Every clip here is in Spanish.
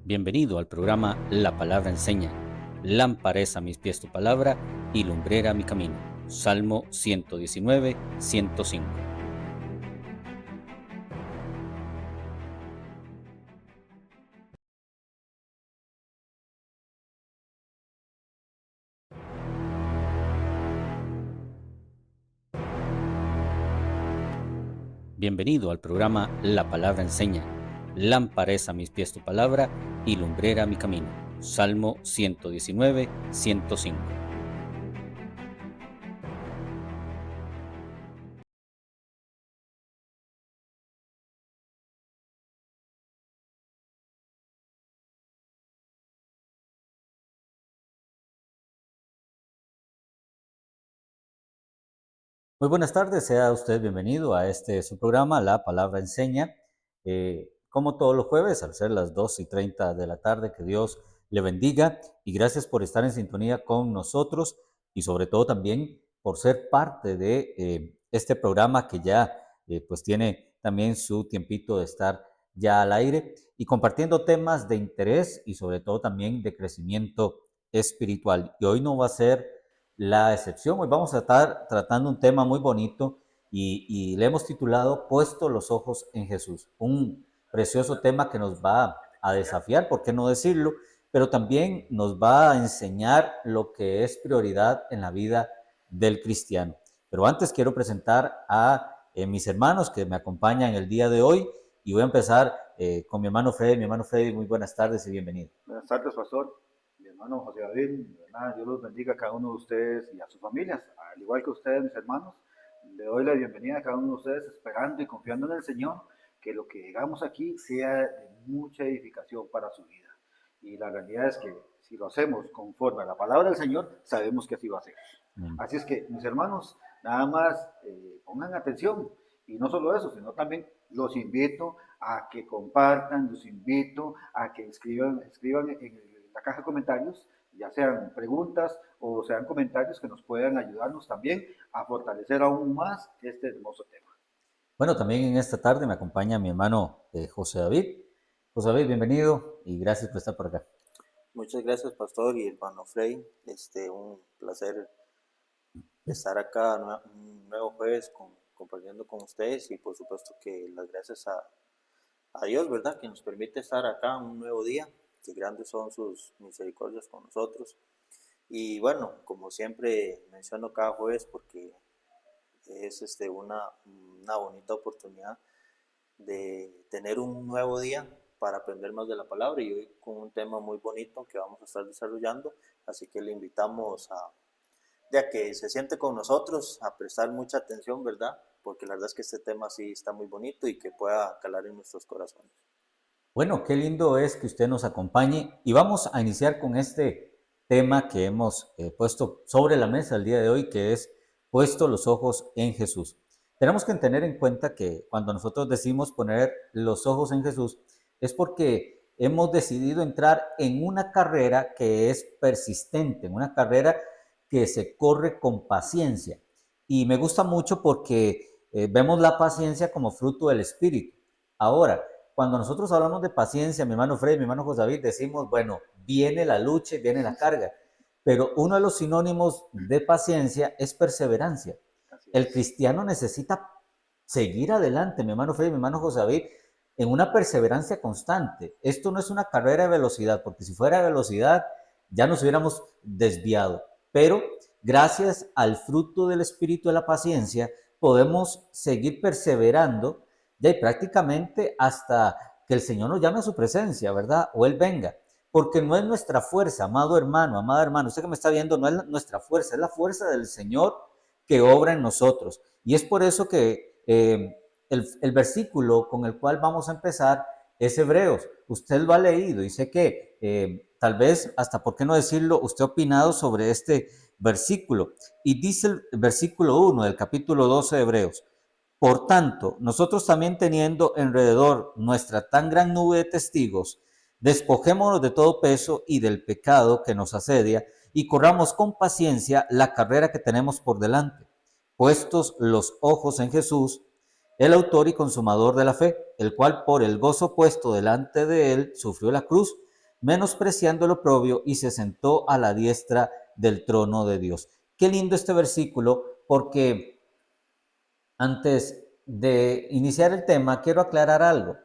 Bienvenido al programa La Palabra Enseña. Lámpara es a mis pies tu palabra y lumbrera mi camino. Salmo 119, 105. Bienvenido al programa La Palabra Enseña. Lámpara es a mis pies tu palabra y lumbrera mi camino. Salmo 119, 105. Muy buenas tardes, sea usted bienvenido a su programa, La Palabra Enseña. Como todos los jueves, al ser las 2:30 de la tarde, que Dios le bendiga y gracias por estar en sintonía con nosotros y sobre todo también por ser parte de este programa que ya pues tiene también su tiempito de estar ya al aire y compartiendo temas de interés y sobre todo también de crecimiento espiritual. Y hoy no va a ser la excepción. Hoy vamos a estar tratando un tema muy bonito y le hemos titulado Puesto los ojos en Jesús. Un precioso tema que nos va a desafiar, ¿por qué no decirlo? Pero también nos va a enseñar lo que es prioridad en la vida del cristiano. Pero antes quiero presentar a mis hermanos que me acompañan el día de hoy y voy a empezar con mi hermano Freddy. Mi hermano Freddy, muy buenas tardes y bienvenido. Buenas tardes, pastor. Mi hermano José David, ¿verdad? Dios los bendiga a cada uno de ustedes y a sus familias, al igual que ustedes, mis hermanos. Le doy la bienvenida a cada uno de ustedes, esperando y confiando en el Señor, que lo que digamos aquí sea de mucha edificación para su vida. Y la realidad es que si lo hacemos conforme a la palabra del Señor, sabemos que así va a ser. Así es que, mis hermanos, nada más pongan atención. Y no solo eso, sino también los invito a que compartan, los invito a que escriban en la caja de comentarios, ya sean preguntas o sean comentarios que nos puedan ayudarnos también a fortalecer aún más este hermoso tema. Bueno, también en esta tarde me acompaña mi hermano José David. José David, bienvenido y gracias por estar por acá. Muchas gracias, pastor y hermano Frey. Un placer estar acá un nuevo jueves compartiendo con ustedes y por supuesto que las gracias a Dios, ¿verdad? Que nos permite estar acá un nuevo día, que grandes son sus misericordias con nosotros. Y bueno, como siempre menciono cada jueves porque es una bonita oportunidad de tener un nuevo día para aprender más de la palabra y hoy con un tema muy bonito que vamos a estar desarrollando, así que le invitamos ya que se siente con nosotros a prestar mucha atención, ¿verdad? Porque la verdad es que este tema sí está muy bonito y que pueda calar en nuestros corazones. Bueno, qué lindo es que usted nos acompañe y vamos a iniciar con este tema que hemos puesto sobre la mesa el día de hoy, que es puesto los ojos en Jesús. Tenemos que tener en cuenta que cuando nosotros decimos poner los ojos en Jesús es porque hemos decidido entrar en una carrera que es persistente, en una carrera que se corre con paciencia. Y me gusta mucho porque vemos la paciencia como fruto del Espíritu. Ahora, cuando nosotros hablamos de paciencia, mi hermano Fred, mi hermano José David, decimos, bueno, viene la lucha, viene la carga. Pero uno de los sinónimos de paciencia es perseverancia. El cristiano necesita seguir adelante, mi hermano Fred, mi hermano José David, en una perseverancia constante. Esto no es una carrera de velocidad, porque si fuera de velocidad ya nos hubiéramos desviado. Pero gracias al fruto del espíritu de la paciencia, podemos seguir perseverando ya y prácticamente hasta que el Señor nos llame a su presencia, ¿verdad? O Él venga. Porque no es nuestra fuerza, amado hermano, amada hermana, usted que me está viendo, no es nuestra fuerza, es la fuerza del Señor que obra en nosotros. Y es por eso que el versículo con el cual vamos a empezar es Hebreos. Usted lo ha leído y sé que tal vez, hasta por qué no decirlo, usted ha opinado sobre este versículo. Y dice el versículo 1 del capítulo 12 de Hebreos: por tanto, nosotros también teniendo alrededor nuestra tan gran nube de testigos, despojémonos de todo peso y del pecado que nos asedia y corramos con paciencia la carrera que tenemos por delante, puestos los ojos en Jesús, el autor y consumador de la fe, el cual por el gozo puesto delante de él sufrió la cruz, menospreciando el oprobio, y se sentó a la diestra del trono de Dios. Qué lindo este versículo, porque antes de iniciar el tema, quiero aclarar algo.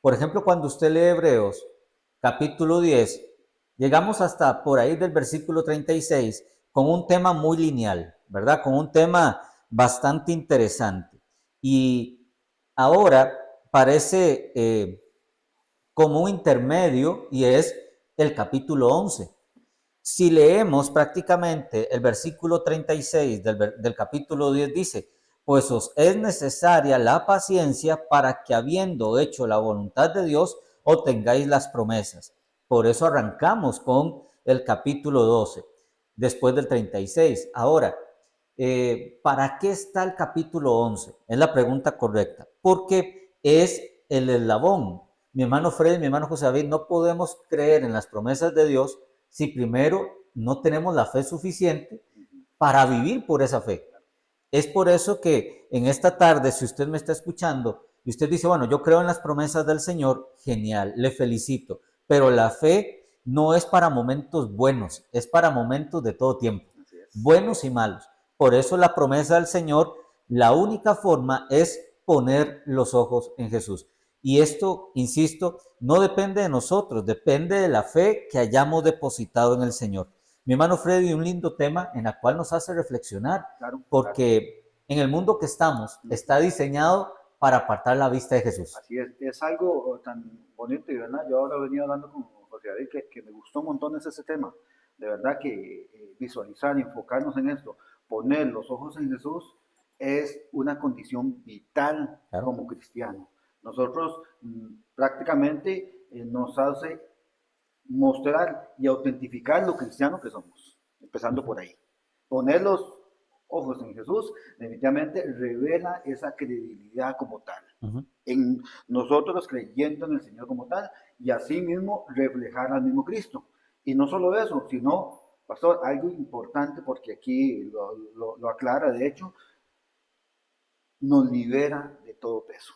Por ejemplo, cuando usted lee Hebreos, capítulo 10, llegamos hasta por ahí del versículo 36 con un tema muy lineal, ¿verdad? Con un tema bastante interesante. Y ahora parece como un intermedio, y es el capítulo 11. Si leemos prácticamente el versículo 36 del capítulo 10, dice: pues os es necesaria la paciencia para que, habiendo hecho la voluntad de Dios, obtengáis las promesas. Por eso arrancamos con el capítulo 12, después del 36. Ahora, ¿para qué está el capítulo 11? Es la pregunta correcta. Porque es el eslabón. Mi hermano Fred, mi hermano José David, no podemos creer en las promesas de Dios si primero no tenemos la fe suficiente para vivir por esa fe. Es por eso que en esta tarde, si usted me está escuchando y usted dice, bueno, yo creo en las promesas del Señor, genial, le felicito, pero la fe no es para momentos buenos, es para momentos de todo tiempo, buenos y malos. Por eso la promesa del Señor, la única forma es poner los ojos en Jesús. Y esto, insisto, no depende de nosotros, depende de la fe que hayamos depositado en el Señor. Mi hermano Freddy, un lindo tema en el cual nos hace reflexionar, Claro, porque en el mundo que estamos está diseñado para apartar la vista de Jesús. así es algo tan bonito y verdad. Yo ahora venía hablando con José David que me gustó un montón ese tema. De verdad que visualizar y enfocarnos en esto, poner los ojos en Jesús es una condición vital Claro. como cristiano. Nosotros prácticamente nos hace mostrar y autentificar lo cristiano que somos, empezando por ahí. Poner los ojos en Jesús definitivamente revela esa credibilidad como tal, en nosotros creyendo en el Señor como tal, y así mismo reflejar al mismo Cristo. Y no solo eso, sino, pastor, algo importante, porque aquí lo aclara, de hecho, nos libera de todo peso.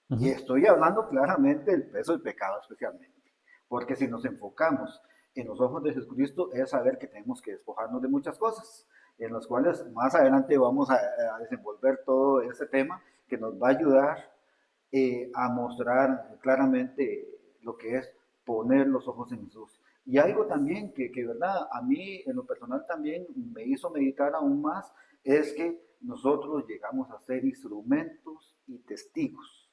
Y estoy hablando claramente del peso del pecado especialmente. Porque si nos enfocamos en los ojos de Jesucristo, es saber que tenemos que despojarnos de muchas cosas, en las cuales más adelante vamos a desenvolver todo ese tema que nos va a ayudar a mostrar claramente lo que es poner los ojos en Jesús. Y algo también que, verdad, a mí en lo personal también me hizo meditar aún más, es que nosotros llegamos a ser instrumentos y testigos.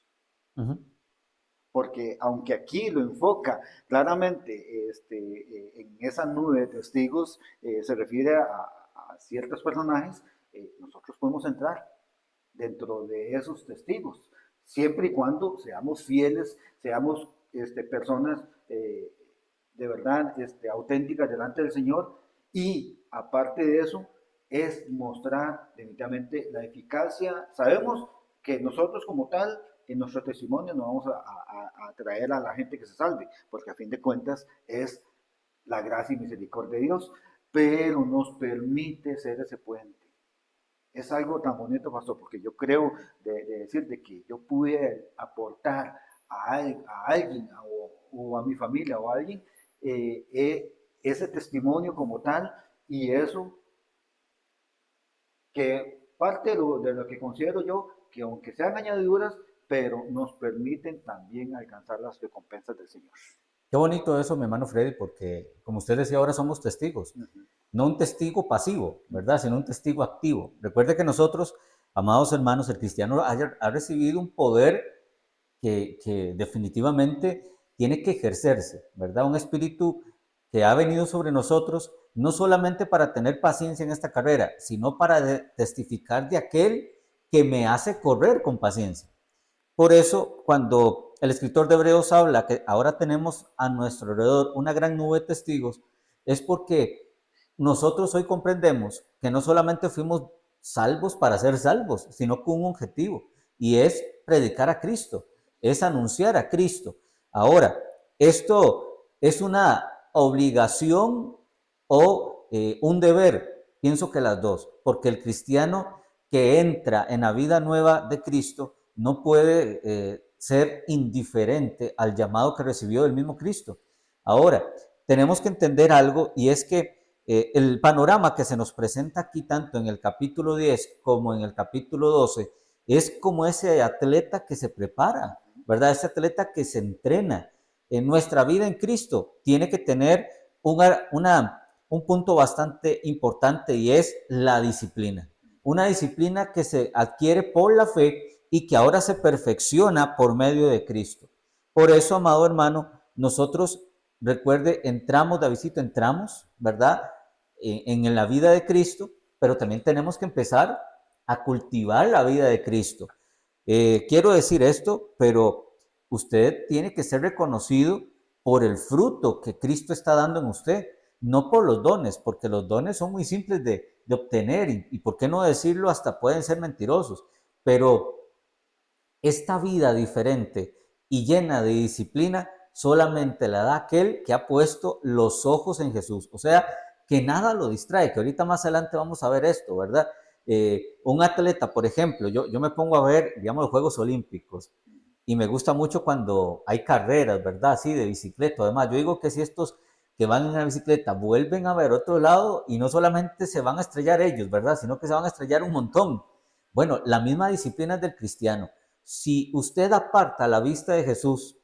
Porque aunque aquí lo enfoca claramente en esa nube de testigos, se refiere a ciertos personajes, nosotros podemos entrar dentro de esos testigos, siempre y cuando seamos fieles, seamos personas de verdad auténticas delante del Señor, y aparte de eso, es mostrar definitivamente la eficacia. Sabemos que nosotros como tal, en nuestro testimonio no vamos a traer a la gente que se salve, porque a fin de cuentas es la gracia y misericordia de Dios, pero nos permite ser ese puente. Es algo tan bonito, pastor, porque yo creo de decir de que yo pude aportar a alguien o a mi familia o a alguien ese testimonio como tal, y eso que parte de lo que considero yo, que aunque sean añadiduras, pero nos permiten también alcanzar las recompensas del Señor. Qué bonito eso, mi hermano Freddy, porque como usted decía, ahora somos testigos. No un testigo pasivo, ¿verdad? Sino un testigo activo. Recuerde que nosotros, amados hermanos, el cristiano ha recibido un poder que definitivamente tiene que ejercerse, ¿verdad? Un espíritu que ha venido sobre nosotros, no solamente para tener paciencia en esta carrera, sino para testificar de aquel que me hace correr con paciencia. Por eso, cuando el escritor de Hebreos habla que ahora tenemos a nuestro alrededor una gran nube de testigos, es porque nosotros hoy comprendemos que no solamente fuimos salvos para ser salvos, sino con un objetivo, y es predicar a Cristo, es anunciar a Cristo. Ahora, esto es una obligación o un deber, pienso que las dos, porque el cristiano que entra en la vida nueva de Cristo no puede ser indiferente al llamado que recibió del mismo Cristo. Ahora, tenemos que entender algo y es que el panorama que se nos presenta aquí tanto en el capítulo 10 como en el capítulo 12 es como ese atleta que se prepara, ¿verdad? Ese atleta que se entrena. En nuestra vida en Cristo tiene que tener un punto bastante importante y es la disciplina. Una disciplina que se adquiere por la fe y que ahora se perfecciona por medio de Cristo. Por eso, amado hermano, nosotros, recuerde, entramos, Davidcito, entramos, ¿verdad? En la vida de Cristo, pero también tenemos que empezar a cultivar la vida de Cristo. Quiero decir esto, pero usted tiene que ser reconocido por el fruto que Cristo está dando en usted, no por los dones, porque los dones son muy simples de obtener y por qué no decirlo, hasta pueden ser mentirosos, pero esta vida diferente y llena de disciplina solamente la da aquel que ha puesto los ojos en Jesús. O sea, que nada lo distrae, que ahorita más adelante vamos a ver esto, ¿verdad? Un atleta, por ejemplo, yo me pongo a ver, digamos, los Juegos Olímpicos y me gusta mucho cuando hay carreras, ¿verdad? Así de bicicleta. Además, yo digo que si estos que van en la bicicleta vuelven a ver otro lado y no solamente se van a estrellar ellos, ¿verdad? Sino que se van a estrellar un montón. Bueno, la misma disciplina es del cristiano. Si usted aparta la vista de Jesús,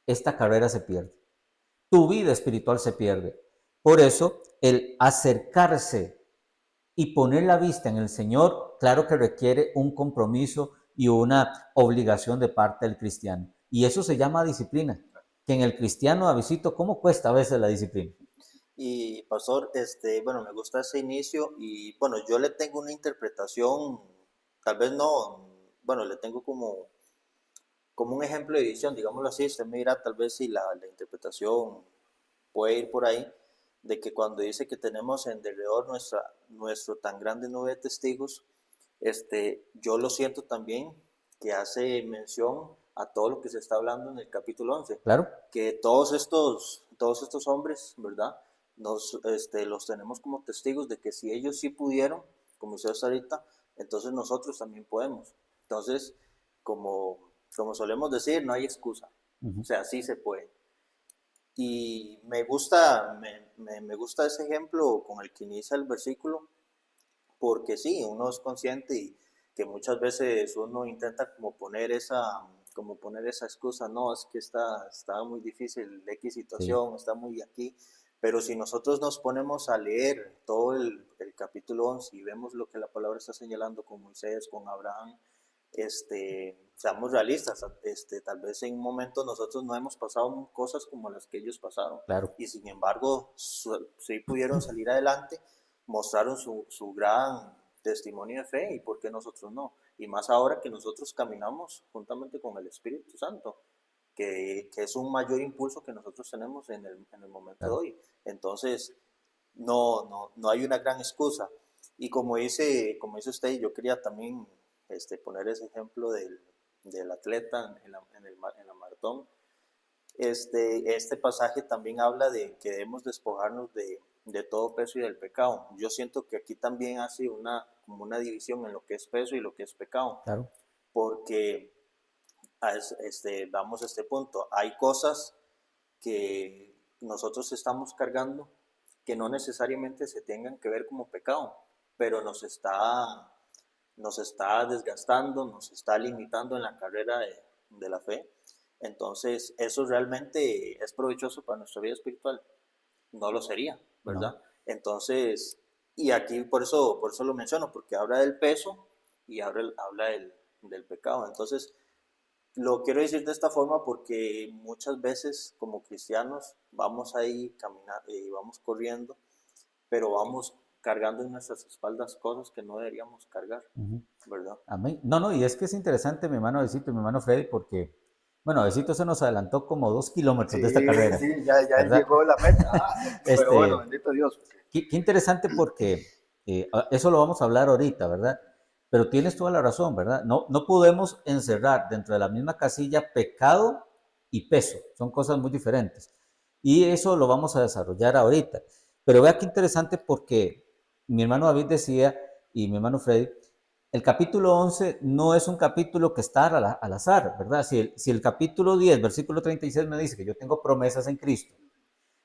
esta carrera se pierde. Tu vida espiritual se pierde. Por eso, el acercarse y poner la vista en el Señor, claro que requiere un compromiso y una obligación de parte del cristiano. Y eso se llama disciplina. Que en el cristiano, Davidcito, ¿cómo cuesta a veces la disciplina? Y pastor, bueno, me gusta ese inicio y bueno, yo le tengo una interpretación, tal vez no, bueno, le tengo como un ejemplo de edición, digámoslo así, usted me dirá tal vez si la interpretación puede ir por ahí, de que cuando dice que tenemos en derredor nuestro tan grande nube de testigos, yo lo siento también que hace mención a todo lo que se está hablando en el capítulo 11, Claro. que todos estos hombres, ¿verdad? Los tenemos como testigos de que si ellos sí pudieron, como usted está ahorita, entonces nosotros también podemos. Entonces, como solemos decir, no hay excusa. O sea, sí se puede. Y me gusta ese ejemplo con el que inicia el versículo, porque sí, uno es consciente y que muchas veces uno intenta como poner esa excusa, no, es que está muy difícil X Sí. situación, está muy aquí, pero si nosotros nos ponemos a leer todo el capítulo 11 y vemos lo que la palabra está señalando con Moisés, con Abraham, seamos realistas, tal vez en un momento nosotros no hemos pasado cosas como las que ellos pasaron, Claro. y sin embargo sí pudieron salir adelante, mostraron su gran testimonio de fe, y por qué nosotros no, y más ahora que nosotros caminamos juntamente con el Espíritu Santo, que es un mayor impulso que nosotros tenemos en el momento de Claro. hoy. Entonces, no hay una gran excusa. Y como dice usted, yo quería también poner ese ejemplo del atleta en la maratón. Este pasaje también habla de que debemos despojarnos de todo peso y del pecado. Yo siento que aquí también hace como una división en lo que es peso y lo que es pecado, Claro. porque vamos a este punto. Hay cosas que nosotros estamos cargando que no necesariamente se tengan que ver como pecado, pero nos está desgastando, nos está limitando en la carrera de la fe. Entonces, ¿eso realmente es provechoso para nuestra vida espiritual? No lo sería, No. ¿verdad? Entonces, y aquí por eso lo menciono, porque habla del peso y habla del pecado. Entonces, lo quiero decir de esta forma porque muchas veces como cristianos vamos ahí caminando y vamos corriendo, pero vamos cargando en nuestras espaldas cosas que no deberíamos cargar, Ujú. ¿verdad? Amén. No, no, y es que es interesante mi hermano Besito y mi hermano Freddy porque, bueno, Besito se nos adelantó como 2 kilómetros de esta Sí, carrera, sí, ya él ¿verdad? llegó a la meta. Pero bueno, Este, bendito Dios. qué interesante porque eso lo vamos a hablar ahorita, ¿verdad? Pero tienes toda la razón, ¿verdad? No podemos encerrar dentro de la misma casilla pecado y peso, son cosas muy diferentes. Y eso lo vamos a desarrollar ahorita. Pero vea qué interesante porque mi hermano David decía y mi hermano Freddy, el capítulo 11 no es un capítulo que está al azar, ¿verdad? Si el capítulo 10, versículo 36 me dice que yo tengo promesas en Cristo,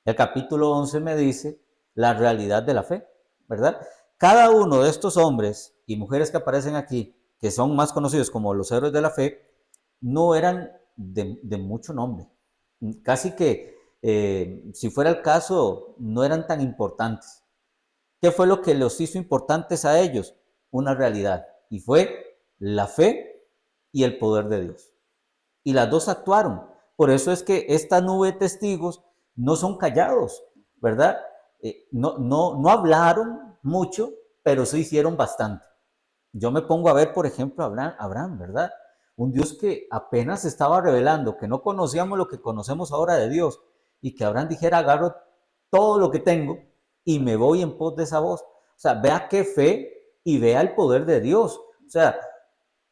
El capítulo 11 me dice la realidad de la fe, ¿verdad? Cada uno de estos hombres y mujeres que aparecen aquí, que son más conocidos como los héroes de la fe, no eran de mucho nombre. Casi que, si fuera el caso, no eran tan importantes. ¿Qué fue lo que los hizo importantes a ellos? Una realidad, y fue la fe y el poder de Dios. Y las dos actuaron. Por eso es que esta nube de testigos no son callados, ¿verdad? No hablaron mucho, pero sí hicieron bastante. Yo me pongo a ver, por ejemplo, a Abraham, ¿verdad? Un Dios que apenas estaba revelando, que no conocíamos lo que conocemos ahora de Dios, y que Abraham dijera, agarro todo lo que tengo y me voy en pos de esa voz. O sea, vea qué fe y vea el poder de Dios. O sea,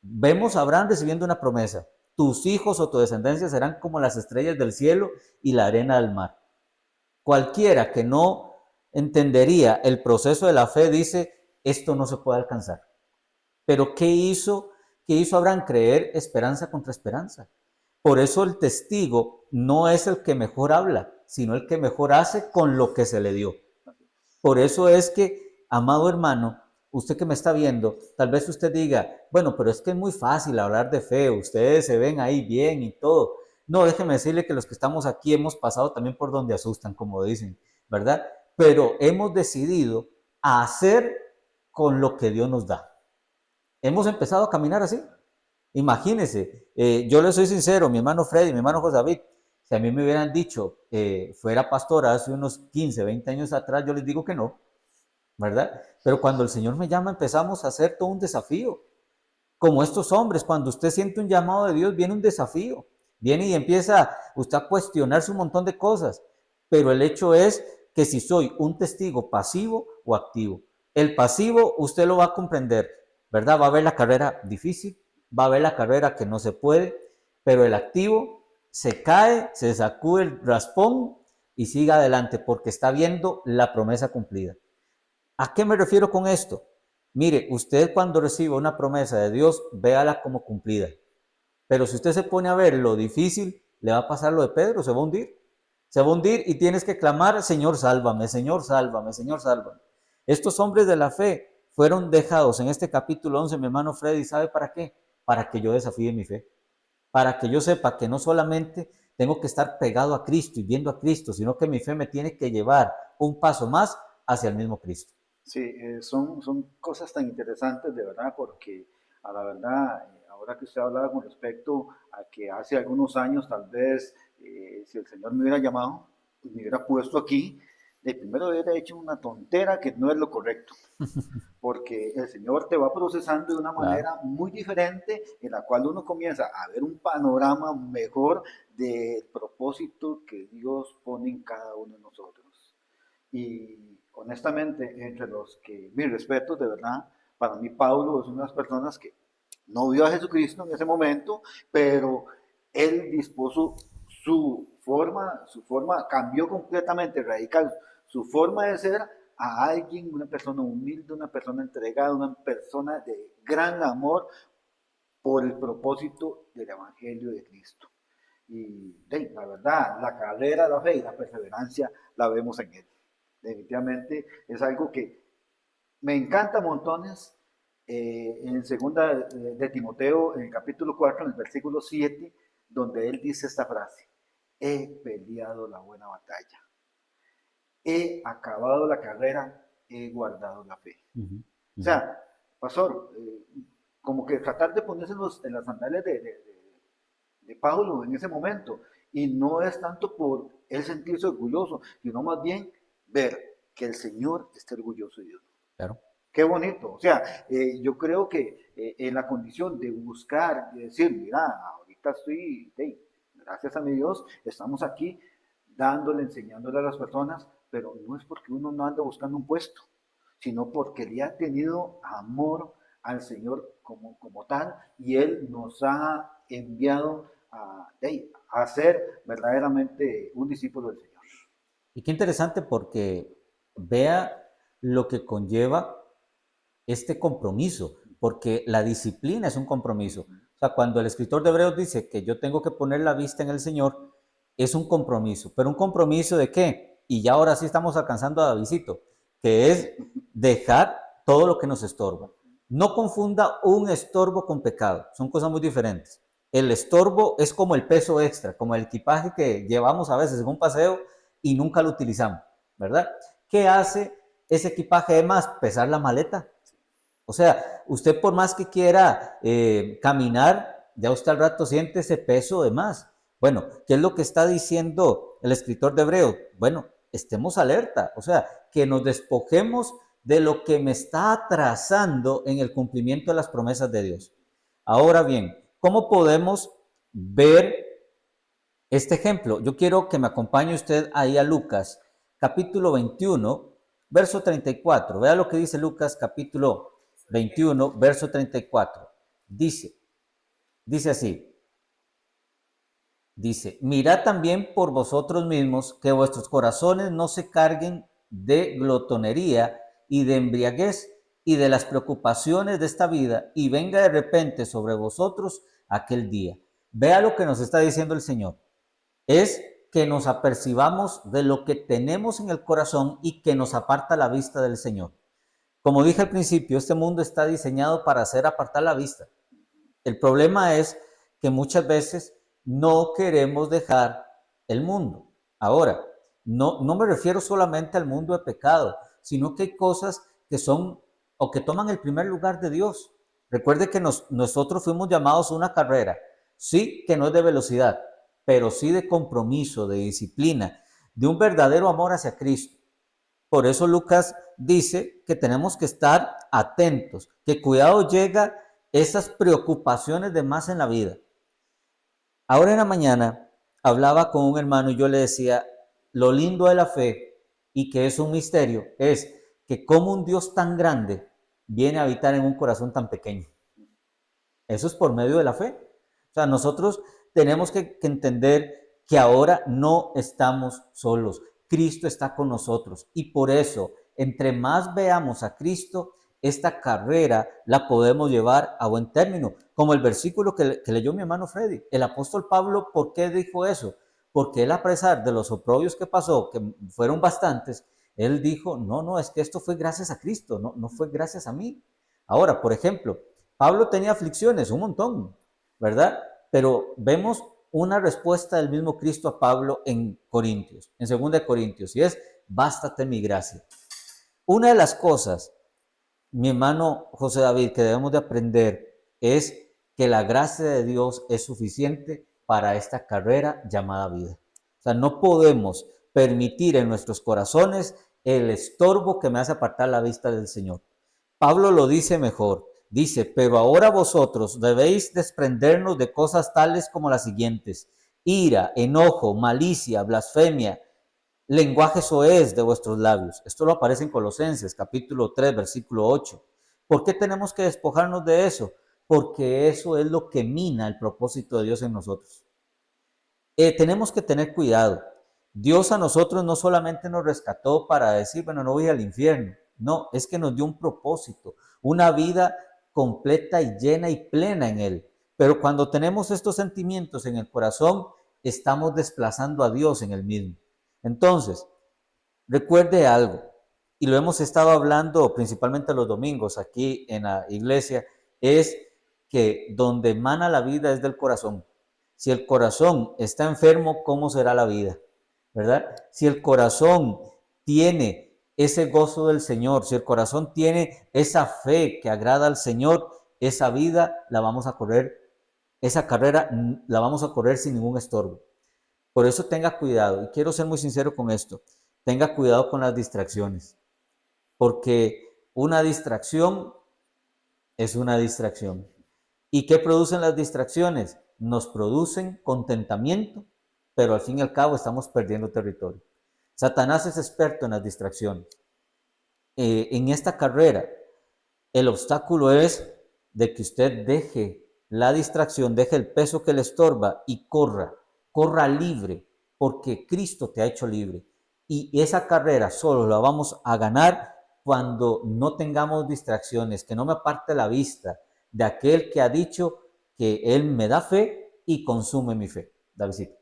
vemos a Abraham recibiendo una promesa. Tus hijos o tu descendencia serán como las estrellas del cielo y la arena del mar. Cualquiera que no entendería el proceso de la fe dice, esto no se puede alcanzar. Pero ¿qué hizo? ¿Qué hizo Abraham? Creer esperanza contra esperanza. Por eso el testigo no es el que mejor habla, sino el que mejor hace con lo que se le dio. Por eso es que, amado hermano, usted que me está viendo, tal vez usted diga, bueno, pero es que es muy fácil hablar de fe, ustedes se ven ahí bien y todo. No, déjeme decirle que los que estamos aquí hemos pasado también por donde asustan, como dicen, ¿verdad? Pero hemos decidido hacer con lo que Dios nos da. Hemos empezado a caminar así. Imagínense, yo le soy sincero, mi hermano Freddy, mi hermano José David, si a mí me hubieran dicho fuera pastor hace unos 15, 20 años atrás, yo les digo que no, ¿verdad? Pero cuando el Señor me llama, empezamos a hacer todo un desafío. Como estos hombres, cuando usted siente un llamado de Dios, viene un desafío. Viene y empieza usted a cuestionarse un montón de cosas. Pero el hecho es que si soy un testigo pasivo o activo. El pasivo usted lo va a comprender, ¿verdad? Va a ver la carrera difícil, va a ver la carrera que no se puede, pero el activo se cae, se sacude el raspón y sigue adelante porque está viendo la promesa cumplida. ¿A qué me refiero con esto? Mire, usted cuando reciba una promesa de Dios, véala como cumplida. Pero si usted se pone a ver lo difícil, le va a pasar lo de Pedro, se va a hundir. Se va a hundir y tienes que clamar, Señor, sálvame, Señor, sálvame, Señor, sálvame. Estos hombres de la fe fueron dejados en este capítulo 11, mi hermano Freddy, ¿sabe para qué? Para que yo desafíe mi fe. Para que yo sepa que no solamente tengo que estar pegado a Cristo y viendo a Cristo, sino que mi fe me tiene que llevar un paso más hacia el mismo Cristo. Sí, son cosas tan interesantes de verdad, porque a la verdad, ahora que usted hablaba con respecto a que hace algunos años tal vez, si el Señor me hubiera llamado, pues me hubiera puesto aquí, de primero hubiera hecho una tontera que no es lo correcto, porque el Señor te va procesando de una Claro. manera muy diferente en la cual uno comienza a ver un panorama mejor del propósito que Dios pone en cada uno de nosotros. Y honestamente, entre los que, mis respetos, de verdad, para mí Pablo es una de las personas que no vio a Jesucristo en ese momento, pero él dispuso su forma cambió completamente, radical, su forma de ser a alguien, una persona humilde, una persona entregada, una persona de gran amor por el propósito del Evangelio de Cristo. Y la verdad, la carrera, la fe y la perseverancia la vemos en él. Definitivamente es algo que me encanta montones. En segunda de Timoteo, en el capítulo 4, en el versículo 7, donde él dice esta frase: he peleado la buena batalla, he acabado la carrera, he guardado la fe. Uh -huh, O uh -huh. sea, pastor, como que tratar de ponerse en las sandalias de Pablo en ese momento. Y no es tanto por él sentirse orgulloso, sino más bien ver que el Señor está orgulloso de Dios. Claro. Qué bonito. O sea, yo creo que en la condición de buscar, de decir, mira, ahorita estoy, hey, gracias a mi Dios, estamos aquí dándole, enseñándole a las personas, pero no es porque uno no anda buscando un puesto, sino porque le ha tenido amor al Señor como tal, y Él nos ha enviado a ser verdaderamente un discípulo del Señor. Y qué interesante porque vea lo que conlleva este compromiso, porque la disciplina es un compromiso. O sea, cuando el escritor de Hebreos dice que yo tengo que poner la vista en el Señor, es un compromiso. ¿Pero un compromiso de qué? y ya ahora sí estamos alcanzando a Davidcito, que es dejar todo lo que nos estorba. No confunda un estorbo con pecado, son cosas muy diferentes. El estorbo es como el peso extra, como el equipaje que llevamos a veces en un paseo y nunca lo utilizamos, ¿verdad? ¿Qué hace ese equipaje de más? Pesar la maleta. O sea, usted por más que quiera caminar, ya usted al rato siente ese peso de más. Bueno, ¿qué es lo que está diciendo el escritor de Hebreos? Bueno, estemos alerta, o sea, que nos despojemos de lo que me está atrasando en el cumplimiento de las promesas de Dios. Ahora bien, ¿cómo podemos ver este ejemplo? Yo quiero que me acompañe usted ahí a Lucas, capítulo 21, verso 34. Vea lo que dice Lucas, capítulo 21, verso 34. Dice así. Dice, mirad también por vosotros mismos que vuestros corazones no se carguen de glotonería y de embriaguez y de las preocupaciones de esta vida y venga de repente sobre vosotros aquel día. Vea lo que nos está diciendo el Señor. Es que nos apercibamos de lo que tenemos en el corazón y que nos aparta la vista del Señor. Como dije al principio, este mundo está diseñado para hacer apartar la vista. El problema es que muchas veces no queremos dejar el mundo. Ahora, no me refiero solamente al mundo de pecado, sino que hay cosas que son o que toman el primer lugar de Dios. Recuerde que nosotros fuimos llamados a una carrera, sí que no es de velocidad, pero sí de compromiso, de disciplina, de un verdadero amor hacia Cristo. Por eso Lucas dice que tenemos que estar atentos, que cuidado llega esas preocupaciones de más en la vida. Ahora en la mañana hablaba con un hermano y yo le decía, lo lindo de la fe y que es un misterio es que como un Dios tan grande viene a habitar en un corazón tan pequeño. Eso es por medio de la fe. O sea, nosotros tenemos que entender que ahora no estamos solos. Cristo está con nosotros y por eso, entre más veamos a Cristo, esta carrera la podemos llevar a buen término. Como el versículo que leyó mi hermano Freddy. El apóstol Pablo, ¿por qué dijo eso? Porque él, a pesar de los oprobios que pasó, que fueron bastantes, él dijo, no, es que esto fue gracias a Cristo, no fue gracias a mí. Ahora, por ejemplo, Pablo tenía aflicciones, un montón, ¿verdad? Pero vemos una respuesta del mismo Cristo a Pablo en Corintios, en 2 Corintios, y es, bástate mi gracia. Una de las cosas, mi hermano José David, que debemos de aprender es que la gracia de Dios es suficiente para esta carrera llamada vida. O sea, no podemos permitir en nuestros corazones el estorbo que me hace apartar la vista del Señor. Pablo lo dice mejor. Dice, pero ahora vosotros debéis desprendernos de cosas tales como las siguientes: ira, enojo, malicia, blasfemia, lenguaje soez de vuestros labios. Esto lo aparece en Colosenses, capítulo 3, versículo 8. ¿Por qué tenemos que despojarnos de eso? Porque eso es lo que mina el propósito de Dios en nosotros. Tenemos que tener cuidado. Dios a nosotros no solamente nos rescató para decir, bueno, no voy al infierno. No, es que nos dio un propósito, una vida completa y llena y plena en Él. Pero cuando tenemos estos sentimientos en el corazón, estamos desplazando a Dios en el mismo. Entonces, recuerde algo, y lo hemos estado hablando principalmente los domingos aquí en la iglesia, es que donde emana la vida es del corazón. Si el corazón está enfermo, ¿cómo será la vida? ¿Verdad? Si el corazón tiene ese gozo del Señor, si el corazón tiene esa fe que agrada al Señor, esa vida la vamos a correr, esa carrera la vamos a correr sin ningún estorbo. Por eso tenga cuidado, y quiero ser muy sincero con esto, tenga cuidado con las distracciones, porque una distracción es una distracción. ¿Y qué producen las distracciones? Nos producen contentamiento, pero al fin y al cabo estamos perdiendo territorio. Satanás es experto en las distracciones. En esta carrera, el obstáculo es de que usted deje la distracción, deje el peso que le estorba y corra libre, porque Cristo te ha hecho libre. Y esa carrera solo la vamos a ganar cuando no tengamos distracciones, que no me aparte la vista de aquel que ha dicho que Él me da fe y consume mi fe. Davidcito.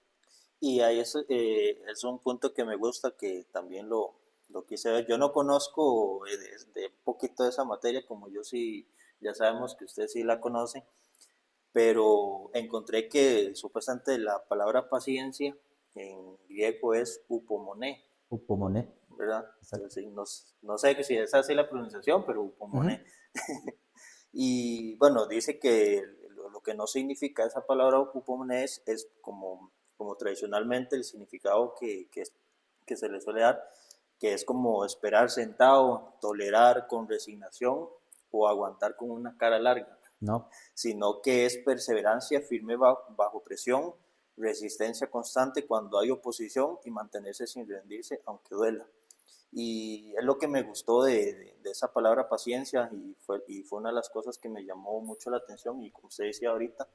Y ahí es un punto que me gusta, que también lo quise ver. Yo no conozco de poquito de esa materia, como yo sí, ya sabemos que usted sí la conoce, pero encontré que supuestamente la palabra paciencia en griego es upomone, Upomone. ¿verdad? Exacto. Entonces, sí, no sé si es así la pronunciación, pero Ujú. upomone. Y bueno, dice que lo que no significa esa palabra upomone es como tradicionalmente el significado que se le suele dar, que es como esperar sentado, tolerar con resignación o aguantar con una cara larga, No, sino que es perseverancia firme bajo presión, resistencia constante cuando hay oposición y mantenerse sin rendirse aunque duela. Y es lo que me gustó de esa palabra paciencia, y fue una de las cosas que me llamó mucho la atención. Y como usted decía ahorita,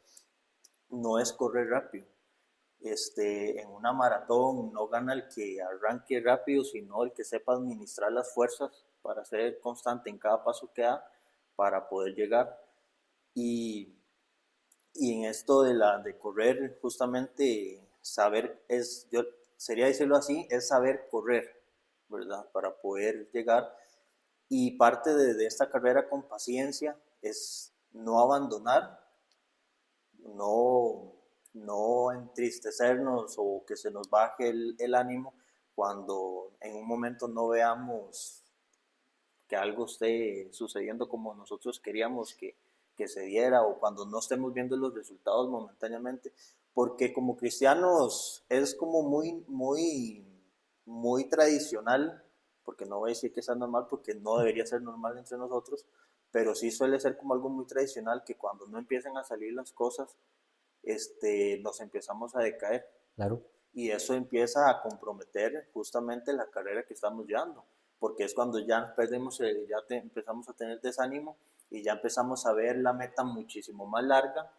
no es correr rápido. En una maratón no gana el que arranque rápido, sino el que sepa administrar las fuerzas para ser constante en cada paso que da para poder llegar. Y, y en esto de correr, justamente saber sería decirlo así, es saber correr, ¿verdad? Para poder llegar. Y parte de esta carrera con paciencia es no abandonar, no, no entristecernos o que se nos baje el ánimo cuando en un momento no veamos que algo esté sucediendo como nosotros queríamos que se diera, o cuando no estemos viendo los resultados momentáneamente, porque como cristianos es como muy tradicional, porque no voy a decir que sea normal, porque no debería ser normal entre nosotros, pero sí suele ser como algo muy tradicional, que cuando no empiezan a salir las cosas, nos empezamos a decaer, claro. y eso empieza a comprometer justamente la carrera que estamos llevando, porque es cuando ya perdemos, empezamos a tener desánimo y ya empezamos a ver la meta muchísimo más larga,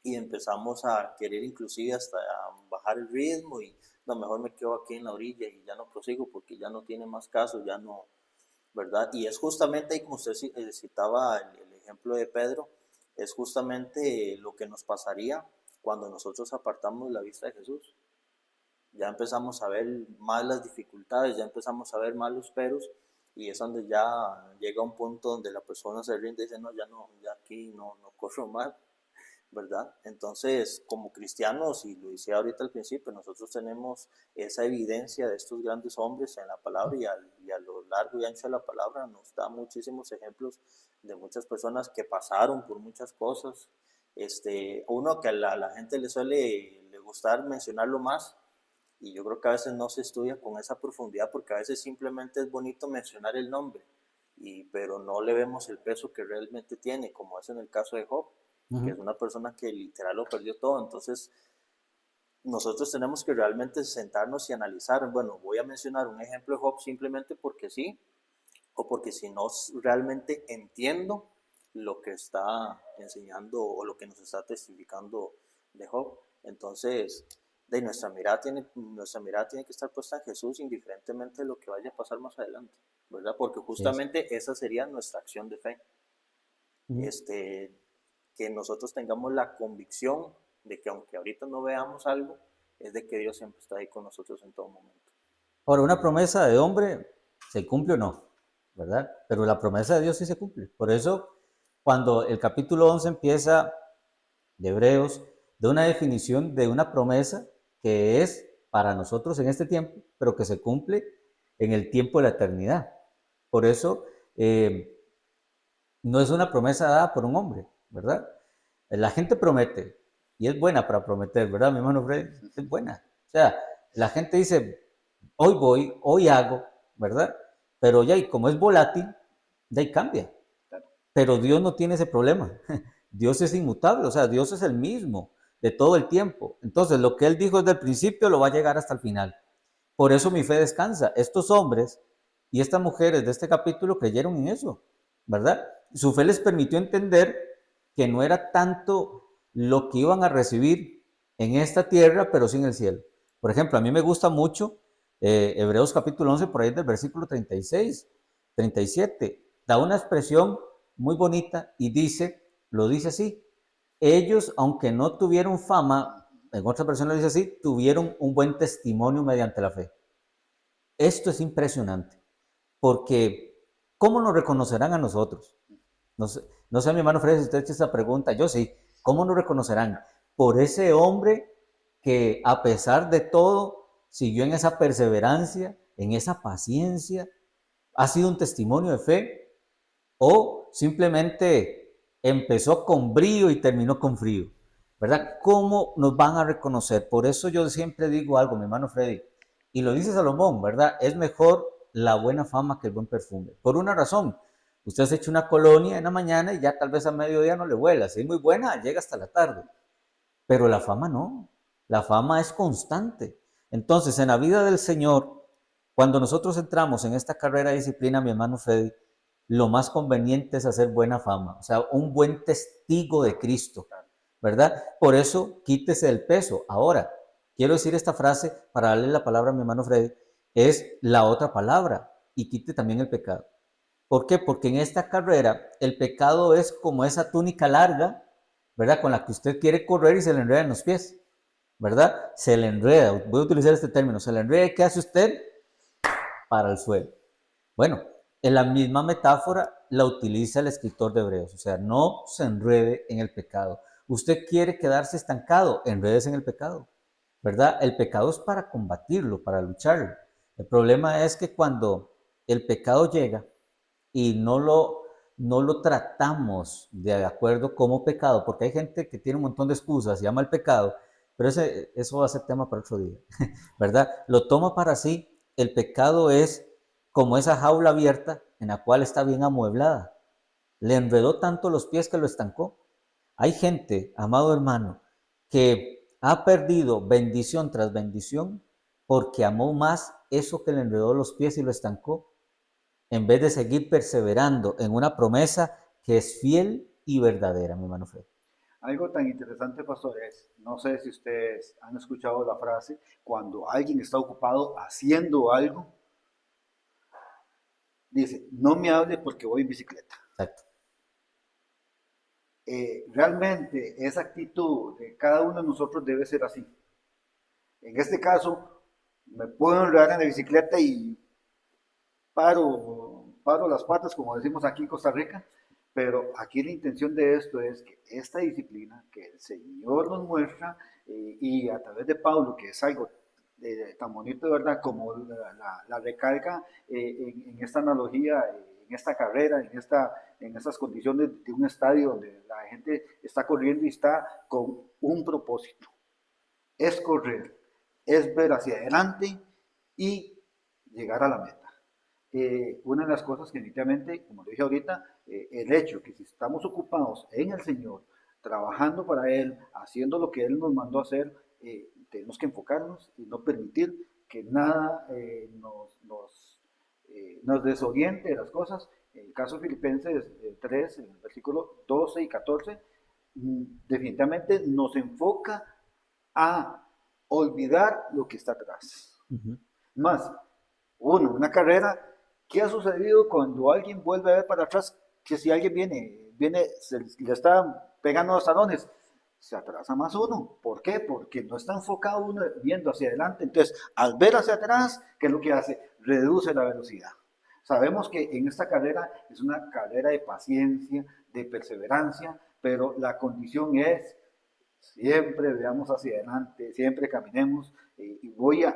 y empezamos a querer inclusive hasta bajar el ritmo, y no, mejor me quedo aquí en la orilla y ya no prosigo porque ya no tiene más caso, ya no, ¿verdad? Y es justamente ahí, como usted citaba el ejemplo de Pedro, es justamente lo que nos pasaría cuando nosotros apartamos la vista de Jesús. Ya empezamos a ver más las dificultades, ya empezamos a ver más los peros, y es donde ya llega un punto donde la persona se rinde y dice, no, ya no, ya aquí no corro más, ¿verdad? Entonces, como cristianos, y lo decía ahorita al principio, nosotros tenemos esa evidencia de estos grandes hombres en la palabra, y a lo largo y ancho de la palabra nos da muchísimos ejemplos de muchas personas que pasaron por muchas cosas. Uno que a la gente le gustar mencionarlo más, y yo creo que a veces no se estudia con esa profundidad, porque a veces simplemente es bonito mencionar el nombre, pero no le vemos el peso que realmente tiene, como es en el caso de Job, que Ujú. es una persona que literal lo perdió todo. Entonces, nosotros tenemos que realmente sentarnos y analizar, bueno, voy a mencionar un ejemplo de Job simplemente porque sí, o porque si no realmente entiendo lo que está enseñando o lo que nos está testificando de Job. Entonces, nuestra mirada tiene que estar puesta en Jesús, indiferentemente de lo que vaya a pasar más adelante, ¿verdad? Porque Así es. justamente esa sería nuestra acción de fe. Ujú. este, que nosotros tengamos la convicción de que aunque ahorita no veamos algo, es de que Dios siempre está ahí con nosotros en todo momento. Ahora, una promesa de hombre se cumple o no, ¿verdad? Pero la promesa de Dios sí se cumple. Por eso, cuando el capítulo 11 empieza de Hebreos, de una definición de una promesa que es para nosotros en este tiempo, pero que se cumple en el tiempo de la eternidad. Por eso, no es una promesa dada por un hombre, ¿verdad? La gente promete y es buena para prometer, ¿verdad? Mi hermano Fred es buena. O sea, la gente dice, hoy voy, hoy hago, ¿verdad? Pero ya, y como es volátil, ya y cambia. Claro. Pero Dios no tiene ese problema. Dios es inmutable, o sea, Dios es el mismo de todo el tiempo. Entonces, lo que Él dijo desde el principio lo va a llegar hasta el final. Por eso mi fe descansa. Estos hombres y estas mujeres de este capítulo creyeron en eso, ¿verdad? Su fe les permitió entender que no era tanto lo que iban a recibir en esta tierra, pero sí en el cielo. Por ejemplo, a mí me gusta mucho Hebreos capítulo 11, por ahí del versículo 36, 37. Da una expresión muy bonita y lo dice así, ellos, aunque no tuvieron fama en otras versiones dice así, tuvieron un buen testimonio mediante la fe. Esto es impresionante, porque ¿cómo nos reconocerán a nosotros? No sé, no sé mi hermano Fred, si usted ha hecho esa pregunta, yo sí. ¿Cómo nos reconocerán? Por ese hombre que a pesar de todo siguió en esa perseverancia, en esa paciencia, ha sido un testimonio de fe, o simplemente empezó con brío y terminó con frío, ¿verdad? ¿Cómo nos van a reconocer? Por eso yo siempre digo algo, mi hermano Freddy, y lo dice Salomón, ¿verdad? Es mejor la buena fama que el buen perfume. Por una razón, usted se echa una colonia en la mañana y ya tal vez a mediodía no le huela. Si es muy buena, llega hasta la tarde. Pero la fama no. La fama es constante. Entonces, en la vida del Señor, cuando nosotros entramos en esta carrera de disciplina, mi hermano Freddy, lo más conveniente es hacer buena fama, o sea, un buen testigo de Cristo, ¿verdad? Por eso, quítese el peso. Ahora, quiero decir esta frase para darle la palabra a mi hermano Freddy, es la otra palabra, y quite también el pecado. ¿Por qué? Porque en esta carrera el pecado es como esa túnica larga, ¿verdad? Con la que usted quiere correr y se le enreda en los pies, ¿verdad? Se le enreda, voy a utilizar este término, se le enreda, ¿qué hace usted? Para el suelo. Bueno, en la misma metáfora la utiliza el escritor de Hebreos, o sea, no se enrede en el pecado. Usted quiere quedarse estancado, enredes en el pecado, ¿verdad? El pecado es para combatirlo, para lucharlo. El problema es que cuando el pecado llega y no lo tratamos de acuerdo como pecado, porque hay gente que tiene un montón de excusas, se llama el pecado, pero eso va a ser tema para otro día, ¿verdad? Lo toma para sí, el pecado es como esa jaula abierta en la cual está bien amueblada. Le enredó tanto los pies que lo estancó. Hay gente, amado hermano, que ha perdido bendición tras bendición porque amó más eso que le enredó los pies y lo estancó, en vez de seguir perseverando en una promesa que es fiel y verdadera, mi hermano Fred. Algo tan interesante, pastor, es, no sé si ustedes han escuchado la frase, cuando alguien está ocupado haciendo algo, dice, no me hable porque voy en bicicleta. Exacto. Realmente esa actitud de cada uno de nosotros debe ser así. En este caso, me puedo enredar en la bicicleta y paro las patas, como decimos aquí en Costa Rica, pero aquí la intención de esto es que esta disciplina que el Señor nos muestra y a través de Pablo, que es algo tan bonito de verdad como la recarga en esta analogía, en esta carrera, en estas condiciones de un estadio donde la gente está corriendo y está con un propósito, es correr, es ver hacia adelante y llegar a la meta. Una de las cosas que definitivamente, como lo dije ahorita, el hecho que si estamos ocupados en el Señor, trabajando para Él, haciendo lo que Él nos mandó a hacer, tenemos que enfocarnos y no permitir que nada nos desoriente de las cosas. En el caso de Filipenses 3, en el versículo 12 y 14, definitivamente nos enfoca a olvidar lo que está atrás. Uh-huh. Más, una carrera, ¿qué ha sucedido cuando alguien vuelve a ver para atrás? Que si alguien viene, le está pegando los talones, se atrasa más uno. ¿Por qué? Porque no está enfocado uno viendo hacia adelante. Entonces, al ver hacia atrás, ¿qué es lo que hace? Reduce la velocidad. Sabemos que en esta carrera es una carrera de paciencia, de perseverancia, pero la condición es siempre veamos hacia adelante, siempre caminemos y voy a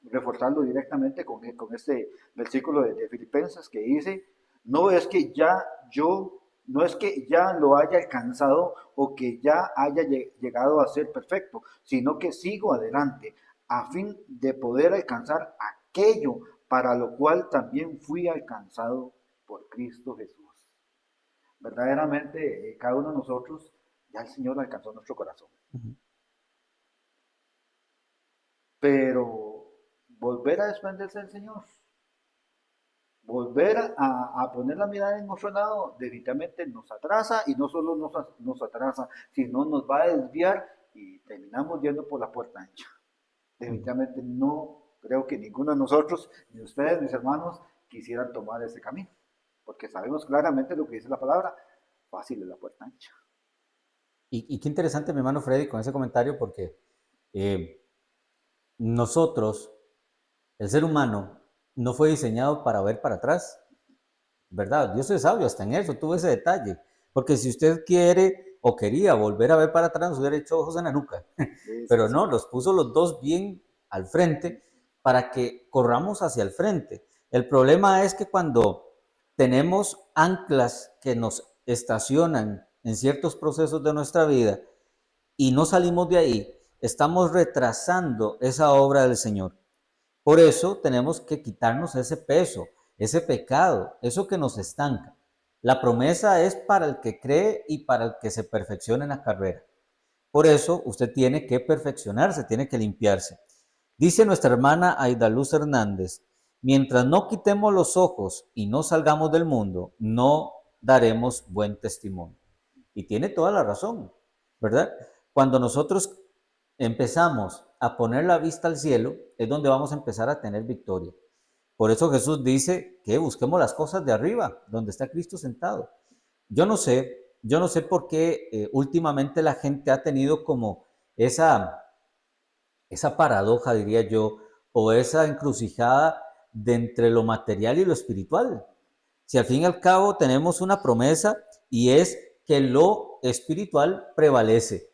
reforzarlo directamente con este versículo de Filipenses que dice, no es que ya yo, no es que ya lo haya alcanzado o que ya haya llegado a ser perfecto, sino que sigo adelante a fin de poder alcanzar aquello para lo cual también fui alcanzado por Cristo Jesús. Verdaderamente, cada uno de nosotros, ya el Señor alcanzó nuestro corazón. Uh-huh. Pero volver a desprenderse del Señor, volver a poner la mirada en otro lado, definitivamente nos atrasa y no solo nos atrasa, sino nos va a desviar y terminamos yendo por la puerta ancha. Definitivamente no creo que ninguno de nosotros, ni ustedes, mis hermanos, quisieran tomar ese camino, porque sabemos claramente lo que dice la palabra, fácil es la puerta ancha. Y qué interesante, mi hermano Freddy, con ese comentario, porque Eh, nosotros, el ser humano, no fue diseñado para ver para atrás, ¿verdad? Dios es sabio hasta en eso, tuvo ese detalle. Porque si usted quiere o quería volver a ver para atrás, nos hubiera hecho ojos en la nuca. Sí, sí, Pero no, sí. los puso los dos bien al frente para que corramos hacia el frente. El problema es que cuando tenemos anclas que nos estacionan en ciertos procesos de nuestra vida y no salimos de ahí, estamos retrasando esa obra del Señor. Por eso tenemos que quitarnos ese peso, ese pecado, eso que nos estanca. La promesa es para el que cree y para el que se perfecciona en la carrera. Por eso usted tiene que perfeccionarse, tiene que limpiarse. Dice nuestra hermana Aida Luz Hernández, mientras no quitemos los ojos y no salgamos del mundo, no daremos buen testimonio. Y tiene toda la razón, ¿verdad? Cuando nosotros empezamos a poner la vista al cielo, es donde vamos a empezar a tener victoria. Por eso Jesús dice que busquemos las cosas de arriba, donde está Cristo sentado. Yo no sé por qué últimamente la gente ha tenido como esa, esa paradoja, diría yo, o esa encrucijada de entre lo material y lo espiritual. Si al fin y al cabo tenemos una promesa y es que lo espiritual prevalece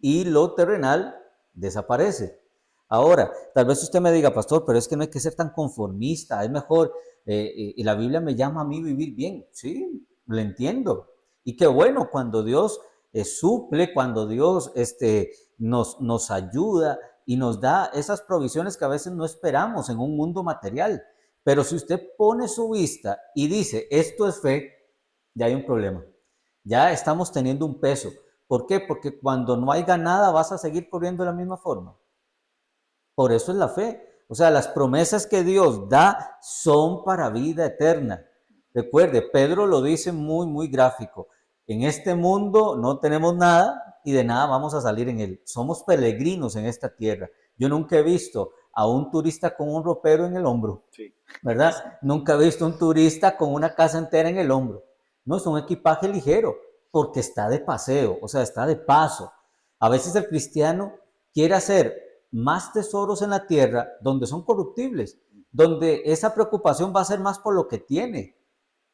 y lo terrenal desaparece. Ahora, tal vez usted me diga, pastor, pero es que no hay que ser tan conformista, es mejor, y la Biblia me llama a mí vivir bien. Sí, lo entiendo. Y qué bueno cuando Dios suple, cuando Dios nos ayuda y nos da esas provisiones que a veces no esperamos en un mundo material. Pero si usted pone su vista y dice, esto es fe, ya hay un problema. Ya estamos teniendo un peso. ¿Por qué? Porque cuando no haya nada vas a seguir corriendo de la misma forma. Por eso es la fe. O sea, las promesas que Dios da son para vida eterna. Recuerde, Pedro lo dice muy, muy gráfico. En este mundo no tenemos nada y de nada vamos a salir en él. Somos peregrinos en esta tierra. Yo nunca he visto a un turista con un ropero en el hombro, Sí. ¿verdad? Nunca he visto un turista con una casa entera en el hombro. No, es un equipaje ligero porque está de paseo, o sea, está de paso. A veces el cristiano quiere hacer más tesoros en la tierra donde son corruptibles, donde esa preocupación va a ser más por lo que tiene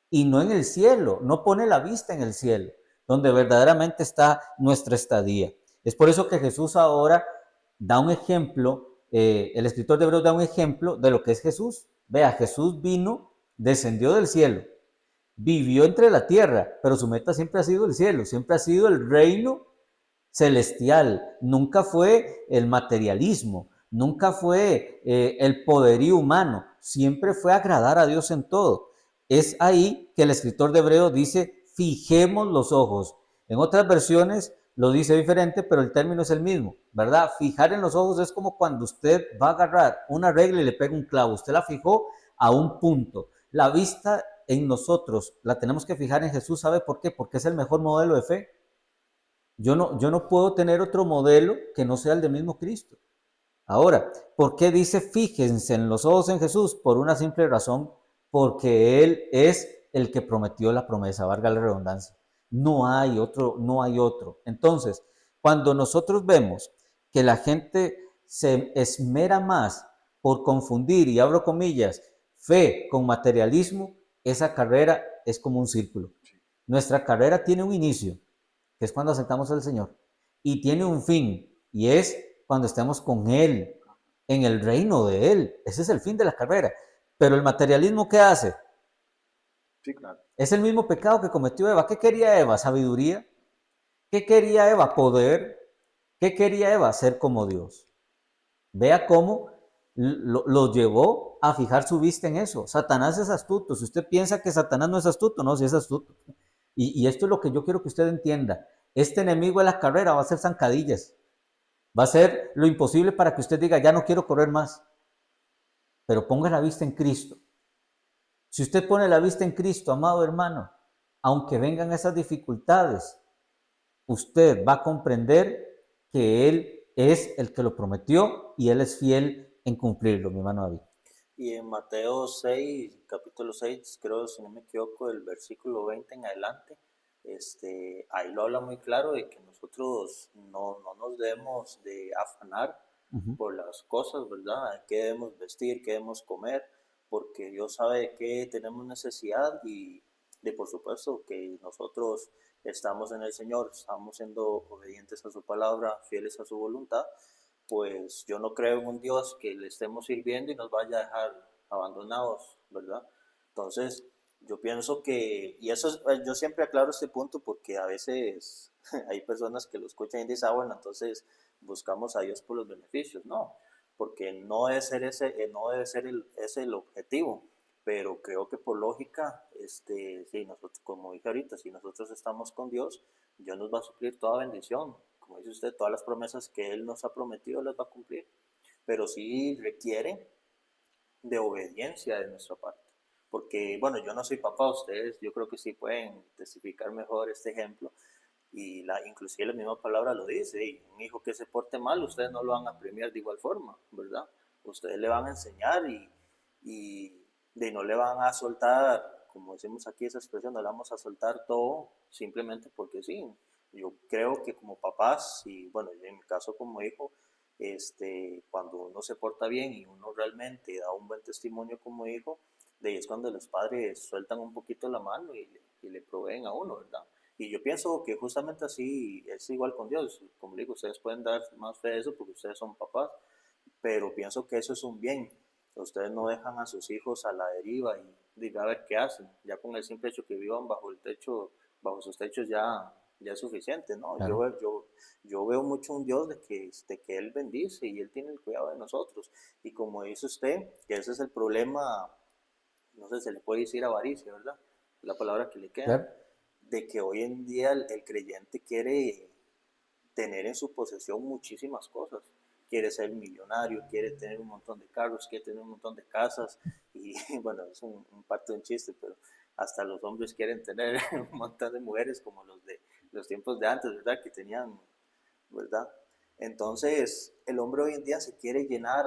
y no en el cielo, no pone la vista en el cielo, donde verdaderamente está nuestra estadía. Es por eso que Jesús ahora da un ejemplo, el escritor de Hebreos da un ejemplo de lo que es Jesús. Vea, Jesús vino, descendió del cielo, vivió entre la tierra, pero su meta siempre ha sido el cielo, siempre ha sido el reino celestial, nunca fue el materialismo, nunca fue el poderío humano, siempre fue agradar a Dios en todo. Es ahí que el escritor de Hebreo dice, fijemos los ojos. En otras versiones lo dice diferente, pero el término es el mismo, ¿verdad? Fijar en los ojos es como cuando usted va a agarrar una regla y le pega un clavo. Usted la fijó a un punto. La vista en nosotros la tenemos que fijar en Jesús. ¿Sabe por qué? Porque es el mejor modelo de fe. Yo no puedo tener otro modelo que no sea el del mismo Cristo. Ahora, ¿por qué dice fíjense en los ojos en Jesús? Por una simple razón, porque Él es el que prometió la promesa, valga la redundancia. No hay otro, no hay otro. Entonces, cuando nosotros vemos que la gente se esmera más por confundir, y abro comillas, fe con materialismo, esa carrera es como un círculo. Nuestra carrera tiene un inicio, que es cuando aceptamos al Señor, y tiene un fin, y es cuando estemos con Él, en el reino de Él. Ese es el fin de la carrera. Pero el materialismo, ¿qué hace? Sí, claro. Es el mismo pecado que cometió Eva. ¿Qué quería Eva? Sabiduría. ¿Qué quería Eva? Poder. ¿Qué quería Eva? Ser como Dios. Vea cómo lo llevó a fijar su vista en eso. Satanás es astuto. Si usted piensa que Satanás no es astuto, no, sí es astuto. Y esto es lo que yo quiero que usted entienda. Este enemigo de la carrera va a ser zancadillas. Va a ser lo imposible para que usted diga, ya no quiero correr más. Pero ponga la vista en Cristo. Si usted pone la vista en Cristo, amado hermano, aunque vengan esas dificultades, usted va a comprender que Él es el que lo prometió y Él es fiel en cumplirlo, mi hermano David. Y en Mateo 6, capítulo 6, creo, si no me equivoco, del versículo 20 en adelante, ahí lo habla muy claro de que nosotros no nos debemos de afanar Ujú. por las cosas, ¿verdad? ¿Qué debemos vestir? ¿Qué debemos comer? Porque Dios sabe de qué tenemos necesidad y de por supuesto que nosotros estamos en el Señor, estamos siendo obedientes a su palabra, fieles a su voluntad, pues yo no creo en un Dios que le estemos sirviendo y nos vaya a dejar abandonados, ¿verdad? Entonces, yo pienso que, y eso es, yo siempre aclaro este punto porque a veces hay personas que lo escuchan y dicen, ah, bueno, entonces buscamos a Dios por los beneficios. No, porque no debe ser no debe ser ese el objetivo, pero creo que por lógica, si nosotros, como dije ahorita, si nosotros estamos con Dios nos va a suplir toda bendición. Como dice usted, todas las promesas que Él nos ha prometido las va a cumplir, pero sí requiere de obediencia de nuestra parte. Porque, bueno, yo no soy papá, ustedes yo creo que sí pueden testificar mejor este ejemplo. Y inclusive la misma palabra lo dice, y un hijo que se porte mal, ustedes no lo van a premiar de igual forma, ¿verdad? Ustedes le van a enseñar y de no le van a soltar, como decimos aquí esa expresión, no le vamos a soltar todo simplemente porque sí. Yo creo que como papás, y bueno, en mi caso como hijo, cuando uno se porta bien y uno realmente da un buen testimonio como hijo, de ahí es cuando los padres sueltan un poquito la mano y le proveen a uno, ¿verdad? Y yo pienso que justamente así es igual con Dios. Como digo, ustedes pueden dar más fe de eso porque ustedes son papás, pero pienso que eso es un bien. Ustedes no dejan a sus hijos a la deriva y diga a ver qué hacen. Ya con el simple hecho que vivan bajo el techo, bajo sus techos ya es suficiente, ¿no? Claro. Yo veo mucho un Dios de que Él bendice y Él tiene el cuidado de nosotros. Y como dice usted, que ese es el problema, no sé, se le puede decir avaricia, ¿verdad? La palabra que le queda, Claro. de que hoy en día el creyente quiere tener en su posesión muchísimas cosas. Quiere ser millonario, quiere tener un montón de carros, quiere tener un montón de casas y bueno, es un parte de un chiste, pero hasta los hombres quieren tener un montón de mujeres como los de los tiempos de antes, ¿verdad? Que tenían, ¿verdad? Entonces, el hombre hoy en día se quiere llenar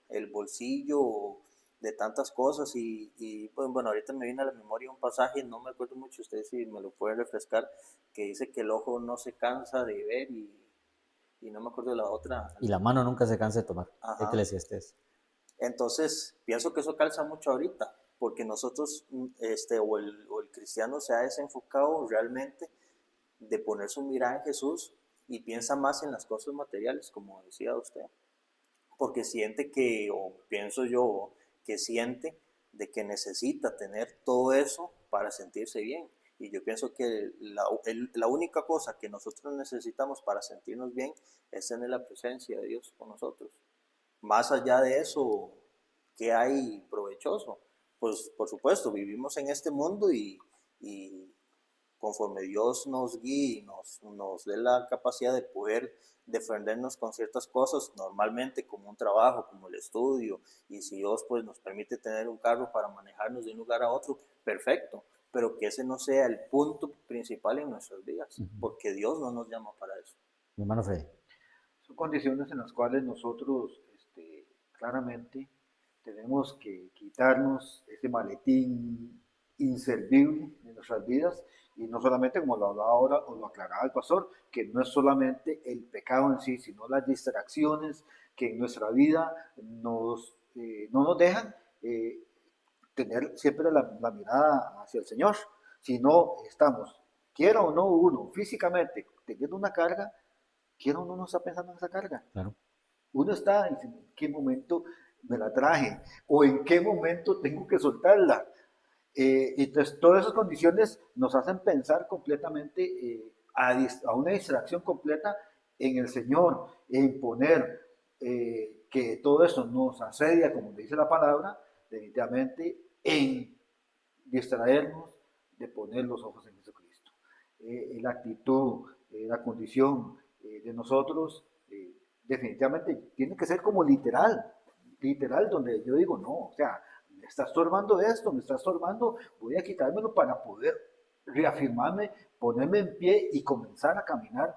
el bolsillo de tantas cosas pues, bueno, ahorita me viene a la memoria un pasaje, no me acuerdo mucho, ustedes si me lo pueden refrescar, que dice que el ojo no se cansa de ver y no me acuerdo de la otra. Y la mano nunca se cansa de tomar. Ajá. Eclesiastés. Entonces, pienso que eso calza mucho ahorita, porque nosotros, o el cristiano se ha desenfocado realmente de poner su mirada en Jesús y piensa más en las cosas materiales, como decía usted, porque siente que, o pienso yo, que siente de que necesita tener todo eso para sentirse bien. Y yo pienso que la única cosa que nosotros necesitamos para sentirnos bien es tener la presencia de Dios con nosotros. Más allá de eso, ¿qué hay provechoso? Pues por supuesto, vivimos en este mundo y conforme Dios nos guíe y nos dé la capacidad de poder defendernos con ciertas cosas, normalmente como un trabajo, como el estudio, y si Dios pues nos permite tener un carro para manejarnos de un lugar a otro, perfecto, pero que ese no sea el punto principal en nuestras vidas, Ujú. porque Dios no nos llama para eso. Mi hermano Freddy. Son condiciones en las cuales nosotros claramente tenemos que quitarnos ese maletín inservible de nuestras vidas y no solamente como lo hablaba ahora o lo aclaraba el pastor, que no es solamente el pecado en sí, sino las distracciones que en nuestra vida no nos dejan tener siempre la mirada hacia el Señor. Si no estamos, quiera o no uno, físicamente teniendo una carga, quiera o no, no está pensando en esa carga. Claro. Uno está diciendo, ¿en qué momento me la traje? ¿O en qué momento tengo que soltarla? Entonces, todas esas condiciones nos hacen pensar completamente a una distracción completa en el Señor, en poner que todo eso nos asedia, como dice la palabra, definitivamente en distraernos de poner los ojos en Jesucristo. La actitud, la condición de nosotros definitivamente tiene que ser como literal, literal, donde yo digo, no, o sea, me está estorbando esto, me está estorbando, voy a quitármelo para poder reafirmarme, ponerme en pie y comenzar a caminar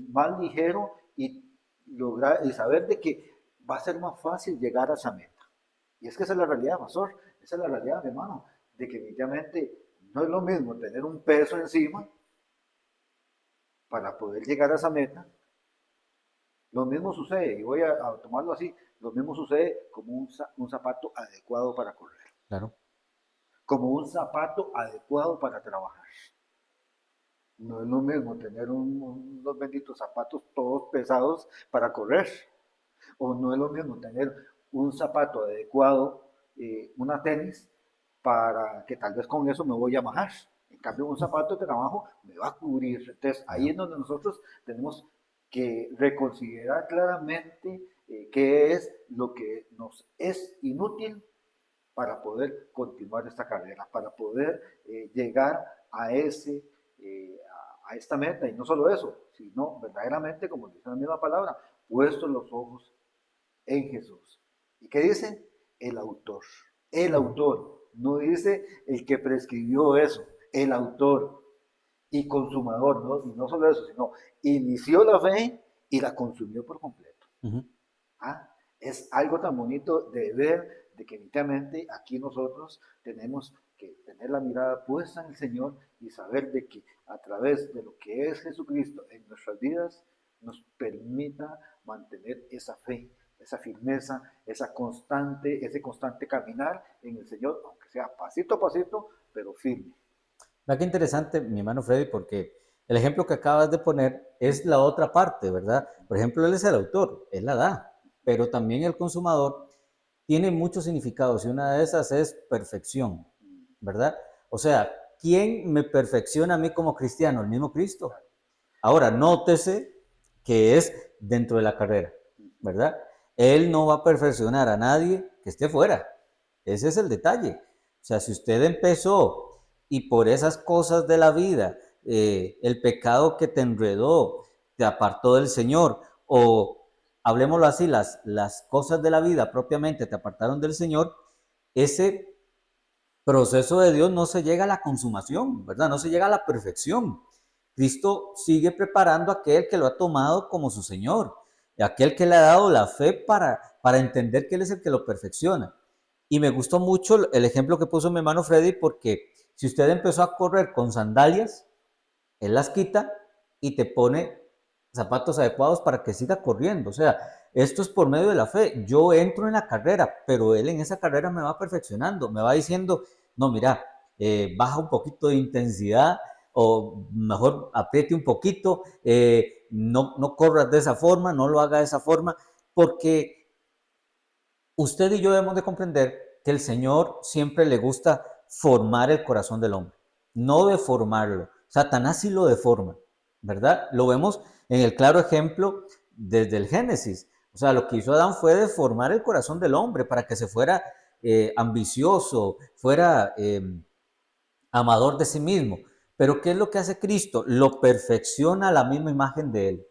más ligero y lograr y saber de que va a ser más fácil llegar a esa meta. Y es que esa es la realidad, pastor, esa es la realidad, mi hermano, de que definitivamente no es lo mismo tener un peso encima para poder llegar a esa meta, lo mismo sucede, y voy a tomarlo así, lo mismo sucede como un zapato adecuado para correr, Claro. como un zapato adecuado para trabajar. No es lo mismo tener unos benditos zapatos todos pesados para correr, o no es lo mismo tener un zapato adecuado, una tenis, para que tal vez con eso me voy a majar. En cambio, un zapato de trabajo me va a cubrir. Entonces, ahí Ya. es donde nosotros tenemos que reconsiderar claramente qué es lo que nos es inútil para poder continuar esta carrera, para poder llegar a a esta meta. Y no solo eso, sino verdaderamente, como dice la misma palabra, puestos los ojos en Jesús. ¿Y qué dice? El autor. El autor. No dice el que prescribió eso, el autor y consumador, ¿no? Y no solo eso, sino inició la fe y la consumió por completo. Ujú. ¿Ah? Es algo tan bonito de ver, de que definitivamente aquí nosotros tenemos que tener la mirada puesta en el Señor y saber de que a través de lo que es Jesucristo en nuestras vidas nos permita mantener esa fe, esa firmeza, ese constante caminar en el Señor, aunque sea pasito a pasito, pero firme. Vea qué interesante, mi hermano Freddy, porque el ejemplo que acabas de poner es la otra parte, ¿verdad? Por ejemplo, él es el autor, él la da, pero también el consumador tiene muchos significados y una de esas es perfección, ¿verdad? O sea, ¿quién me perfecciona a mí como cristiano? El mismo Cristo. Ahora, nótese que es dentro de la carrera, ¿verdad? Él no va a perfeccionar a nadie que esté fuera. Ese es el detalle. O sea, si usted empezó y por esas cosas de la vida, el pecado que te enredó, te apartó del Señor, o hablemoslo así, las cosas de la vida propiamente te apartaron del Señor, ese proceso de Dios no se llega a la consumación, ¿verdad? No se llega a la perfección. Cristo sigue preparando a aquel que lo ha tomado como su Señor, aquel que le ha dado la fe para entender que Él es el que lo perfecciona. Y me gustó mucho el ejemplo que puso mi hermano Freddy, porque si usted empezó a correr con sandalias, Él las quita y te pone zapatos adecuados para que siga corriendo. O sea, esto es por medio de la fe. Yo entro en la carrera, pero Él en esa carrera me va perfeccionando, me va diciendo, no, mira, baja un poquito de intensidad o mejor apriete un poquito, no corras de esa forma, no lo haga de esa forma, porque usted y yo debemos de comprender que el Señor siempre le gusta formar el corazón del hombre, no deformarlo. Satanás sí lo deforma, ¿verdad? Lo vemos en el claro ejemplo desde el Génesis. O sea, lo que hizo Adán fue deformar el corazón del hombre para que se fuera ambicioso, fuera amador de sí mismo. Pero ¿qué es lo que hace Cristo? Lo perfecciona a la misma imagen de Él.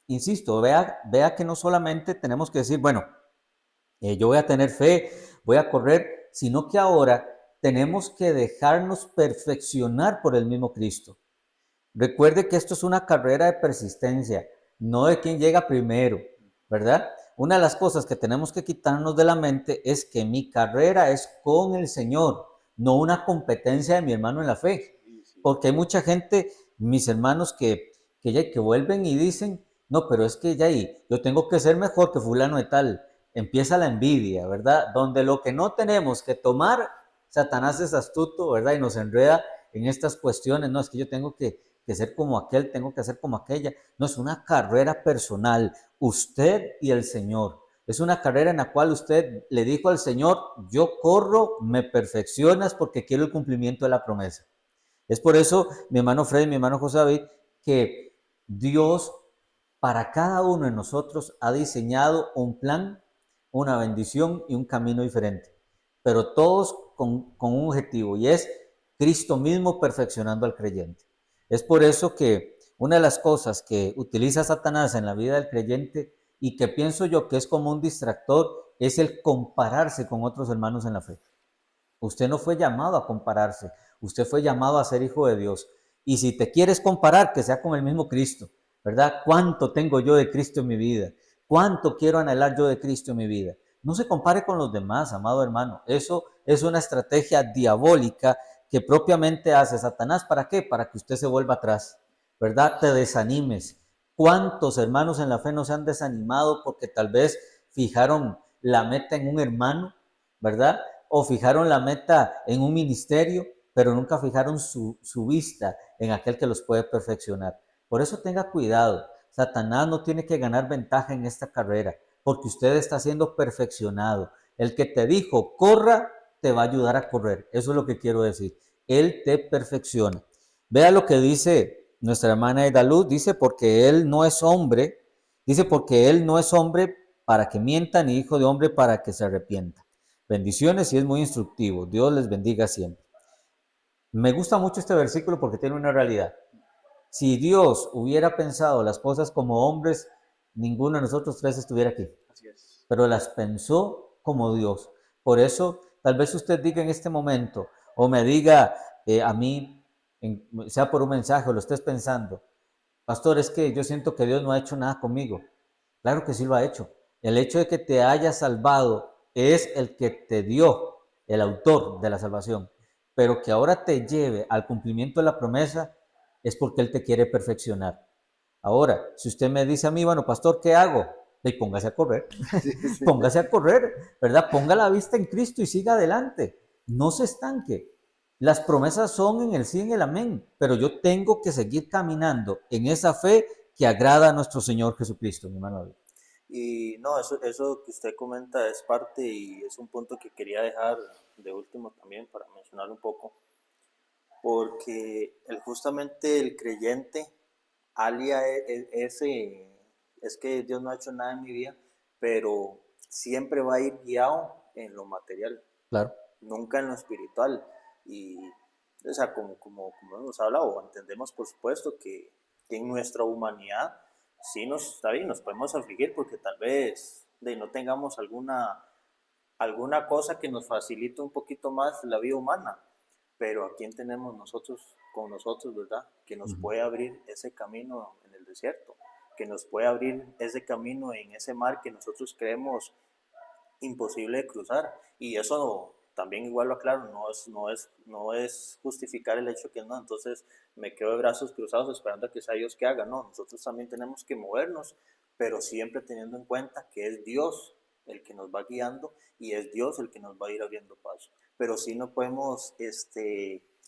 Insisto, vea que no solamente tenemos que decir, bueno, yo voy a tener fe, voy a correr, sino que ahora tenemos que dejarnos perfeccionar por el mismo Cristo. Recuerde que esto es una carrera de persistencia, no de quién llega primero, ¿verdad? Una de las cosas que tenemos que quitarnos de la mente es que mi carrera es con el Señor, no una competencia de mi hermano en la fe. Sí, sí. Porque hay mucha gente, mis hermanos, que vuelven y dicen, no, pero es que ya ahí, yo tengo que ser mejor que fulano de tal. Empieza la envidia, ¿verdad? Donde lo que no tenemos que tomar, Satanás es astuto, ¿verdad? Y nos enreda en estas cuestiones, no, es que yo tengo que ser como aquel, tengo que hacer como aquella. No, es una carrera personal, usted y el Señor. Es una carrera en la cual usted le dijo al Señor, yo corro, me perfeccionas porque quiero el cumplimiento de la promesa. Es por eso, mi hermano Freddy, mi hermano José David, que Dios para cada uno de nosotros ha diseñado un plan, una bendición y un camino diferente, pero todos con un objetivo y es Cristo mismo perfeccionando al creyente. Es por eso que una de las cosas que utiliza Satanás en la vida del creyente y que pienso yo que es como un distractor es el compararse con otros hermanos en la fe. Usted no fue llamado a compararse, usted fue llamado a ser hijo de Dios. Y si te quieres comparar, que sea con el mismo Cristo, ¿verdad? ¿Cuánto tengo yo de Cristo en mi vida? ¿Cuánto quiero anhelar yo de Cristo en mi vida? No se compare con los demás, amado hermano. Eso es una estrategia diabólica que propiamente hace Satanás. ¿Para qué? Para que usted se vuelva atrás, ¿verdad? Te desanimes. ¿Cuántos hermanos en la fe no se han desanimado porque tal vez fijaron la meta en un hermano, ¿verdad? O fijaron la meta en un ministerio, pero nunca fijaron su vista en aquel que los puede perfeccionar. Por eso tenga cuidado. Satanás no tiene que ganar ventaja en esta carrera, porque usted está siendo perfeccionado. El que te dijo, corra, te va a ayudar a correr. Eso es lo que quiero decir. Él te perfecciona. Vea lo que dice nuestra hermana Edaluz, dice, porque él no es hombre para que mienta, ni hijo de hombre para que se arrepienta. Bendiciones y es muy instructivo. Dios les bendiga siempre. Me gusta mucho este versículo porque tiene una realidad. Si Dios hubiera pensado las cosas como hombres, ninguno de nosotros tres estuviera aquí. Así es. Pero las pensó como Dios. Por eso, tal vez usted diga en este momento, o me diga a mí, sea por un mensaje o lo estés pensando, pastor, es que yo siento que Dios no ha hecho nada conmigo. Claro que sí lo ha hecho. El hecho de que te haya salvado es el que te dio, el autor de la salvación. Pero que ahora te lleve al cumplimiento de la promesa es porque Él te quiere perfeccionar. Ahora, si usted me dice a mí, bueno, pastor, ¿qué hago? Y póngase a correr, Sí, sí. póngase a correr, ¿verdad? Ponga la vista en Cristo y siga adelante. No se estanque. Las promesas son en el sí y en el amén, pero yo tengo que seguir caminando en esa fe que agrada a nuestro Señor Jesucristo, mi hermano. Y no, eso que usted comenta es parte y es un punto que quería dejar de último también para mencionar un poco, porque justamente el creyente alia ese, es que Dios no ha hecho nada en mi vida, pero siempre va a ir guiado en lo material, Claro. nunca en lo espiritual. Y, o sea, como hemos hablado, entendemos por supuesto que en nuestra humanidad sí está bien, nos podemos afligir porque tal vez no tengamos alguna cosa que nos facilite un poquito más la vida humana, pero ¿a quién tenemos nosotros con nosotros, verdad? Que nos puede abrir ese camino en el desierto, que nos puede abrir ese camino en ese mar que nosotros creemos imposible de cruzar. Y eso también igual lo aclaro, no es justificar el hecho que no, entonces me quedo de brazos cruzados esperando a que sea Dios que haga. No, nosotros también tenemos que movernos, pero siempre teniendo en cuenta que es Dios el que nos va guiando y es Dios el que nos va a ir abriendo paso. Pero sí no podemos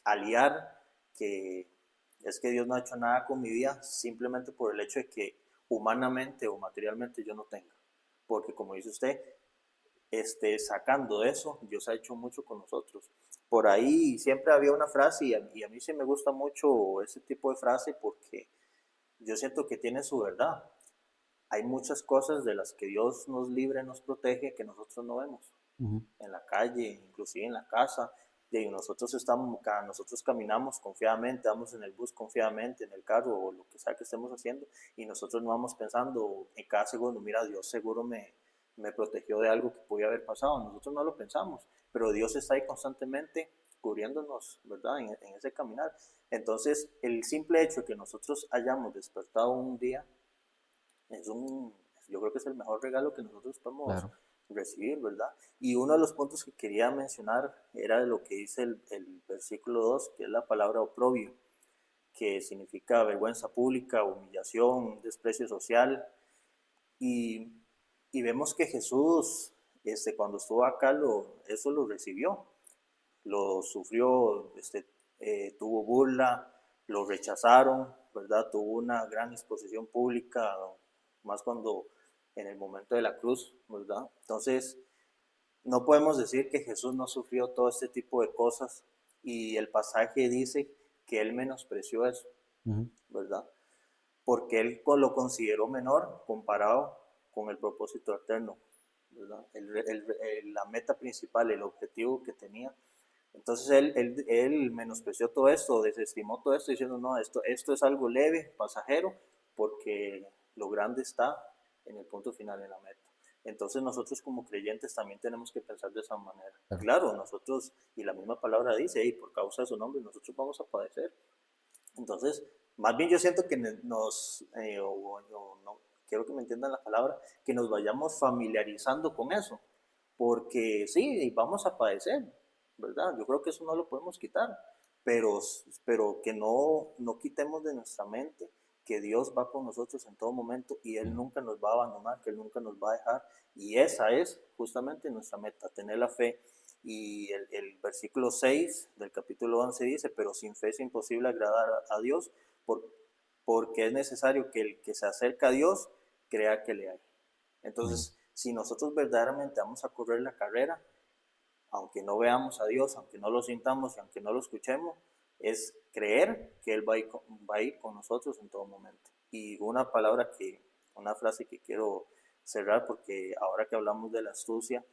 aliar que es que Dios no ha hecho nada con mi vida simplemente por el hecho de que humanamente o materialmente yo no tenga. Porque como dice usted, sacando eso, Dios ha hecho mucho con nosotros. Por ahí siempre había una frase y a mí sí me gusta mucho ese tipo de frase porque yo siento que tiene su verdad. Hay muchas cosas de las que Dios nos libre, nos protege, que nosotros no vemos. Ujú. En la calle, inclusive en la casa. Y nosotros caminamos confiadamente, vamos en el bus confiadamente, en el carro o lo que sea que estemos haciendo, y nosotros no vamos pensando en cada segundo, mira, Dios seguro me protegió de algo que podía haber pasado. Nosotros no lo pensamos, pero Dios está ahí constantemente cubriéndonos, ¿verdad? En ese caminar. Entonces, el simple hecho de que nosotros hayamos despertado un día es yo creo que es el mejor regalo que nosotros podemos Claro. recibir, ¿verdad? Y uno de los puntos que quería mencionar era de lo que dice el versículo 2, que es la palabra oprobio, que significa vergüenza pública, humillación, desprecio social. Y, y vemos que Jesús, cuando estuvo acá, eso lo recibió, lo sufrió, tuvo burla, lo rechazaron, ¿verdad? Tuvo una gran exposición pública, más cuando en el momento de la cruz, ¿verdad? Entonces, no podemos decir que Jesús no sufrió todo este tipo de cosas y el pasaje dice que él menospreció eso, Ujú. ¿verdad? Porque él lo consideró menor comparado con el propósito eterno, ¿verdad? La meta principal, el objetivo que tenía. Entonces él menospreció todo esto, desestimó todo esto, diciendo, no, esto es algo leve, pasajero, porque lo grande está en el punto final, en la meta. Entonces nosotros como creyentes también tenemos que pensar de esa manera. Claro. Claro, nosotros, y la misma palabra dice, y por causa de su nombre, nosotros vamos a padecer. Entonces, más bien yo siento que no, quiero que me entiendan la palabra, que nos vayamos familiarizando con eso, porque sí, vamos a padecer, ¿verdad? Yo creo que eso no lo podemos quitar, pero, pero que no quitemos de nuestra mente que Dios va con nosotros en todo momento y Él nunca nos va a abandonar, que Él nunca nos va a dejar. Y esa es justamente nuestra meta, tener la fe. Y el versículo 6 del capítulo 11 dice, pero sin fe es imposible agradar a Dios, por, porque es necesario que el que se acerca a Dios crea que le hay. Entonces, si nosotros verdaderamente vamos a correr la carrera, aunque no veamos a Dios, aunque no lo sintamos y aunque no lo escuchemos, es creer que Él va a ir con nosotros en todo momento. Y una frase que quiero cerrar, porque ahora que hablamos de la astucia,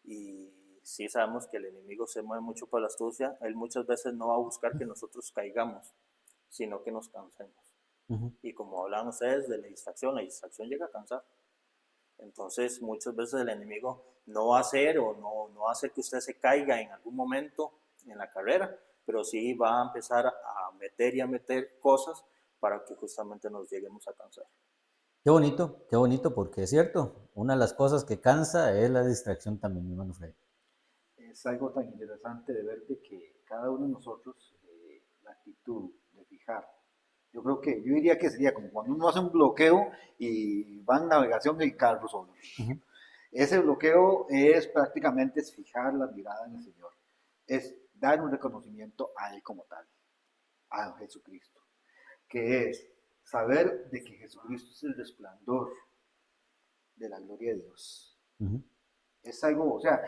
y sí sabemos que el enemigo se mueve mucho por la astucia, él muchas veces no va a buscar que nosotros caigamos, sino que nos cansemos. Y como hablan ustedes de la distracción llega a cansar. Entonces, muchas veces el enemigo no va a hacer o no va a hacer que usted se caiga en algún momento en la carrera, pero sí va a empezar a meter y a meter cosas para que justamente nos lleguemos a cansar. Qué bonito, porque es cierto, una de las cosas que cansa es la distracción también, mi hermano Freddy. Es algo tan interesante de ver de que cada uno de nosotros, la actitud de fijar. Yo creo que, yo diría que sería como cuando uno hace un bloqueo y va en navegación del carro solo. Ese bloqueo es prácticamente es fijar la mirada en el Señor. Es dar un reconocimiento a Él como tal, a Jesucristo. Que es saber de que Jesucristo es el resplandor de la gloria de Dios. Es algo, o sea,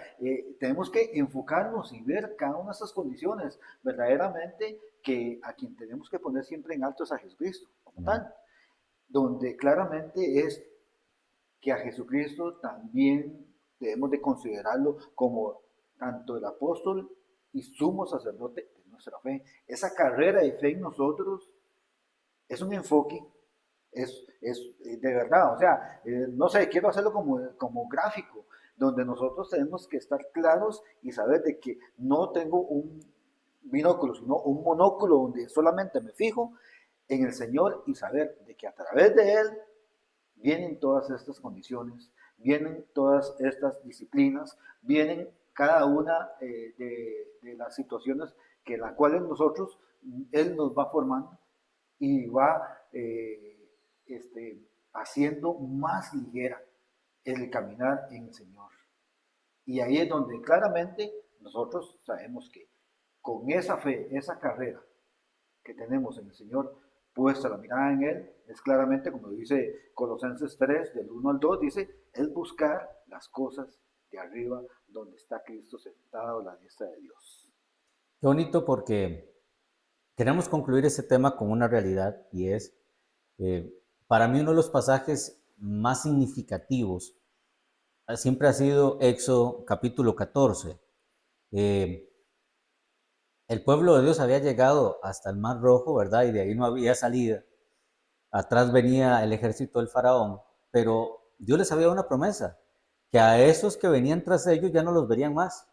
tenemos que enfocarnos y ver cada una de estas condiciones verdaderamente que a quien tenemos que poner siempre en alto es a Jesucristo, como tal, donde claramente es que a Jesucristo también debemos de considerarlo como tanto el apóstol y sumo sacerdote de nuestra fe. Esa carrera de fe en nosotros es un enfoque, es de verdad, o sea, no sé, quiero hacerlo como gráfico, donde nosotros tenemos que estar claros y saber de que no tengo un binóculo, sino un monóculo donde solamente me fijo en el Señor y saber de que a través de Él vienen todas estas condiciones, vienen todas estas disciplinas, vienen cada una de las situaciones que las cuales nosotros, Él nos va formando y va haciendo más ligera el caminar en el Señor. Y ahí es donde claramente nosotros sabemos que con esa fe, esa carrera que tenemos en el Señor, puesta la mirada en Él, es claramente, como dice Colosenses 3, del 1 al 2, dice, es buscar las cosas de arriba, donde está Cristo sentado a la diestra de Dios. Qué bonito, porque queremos concluir este tema con una realidad, y es, para mí, uno de los pasajes más significativos siempre ha sido Éxodo capítulo 14. El pueblo de Dios había llegado hasta el Mar Rojo, ¿verdad? Y de ahí no había salida. Atrás venía el ejército del faraón, pero Dios les había dado una promesa, que a esos que venían tras ellos ya no los verían más.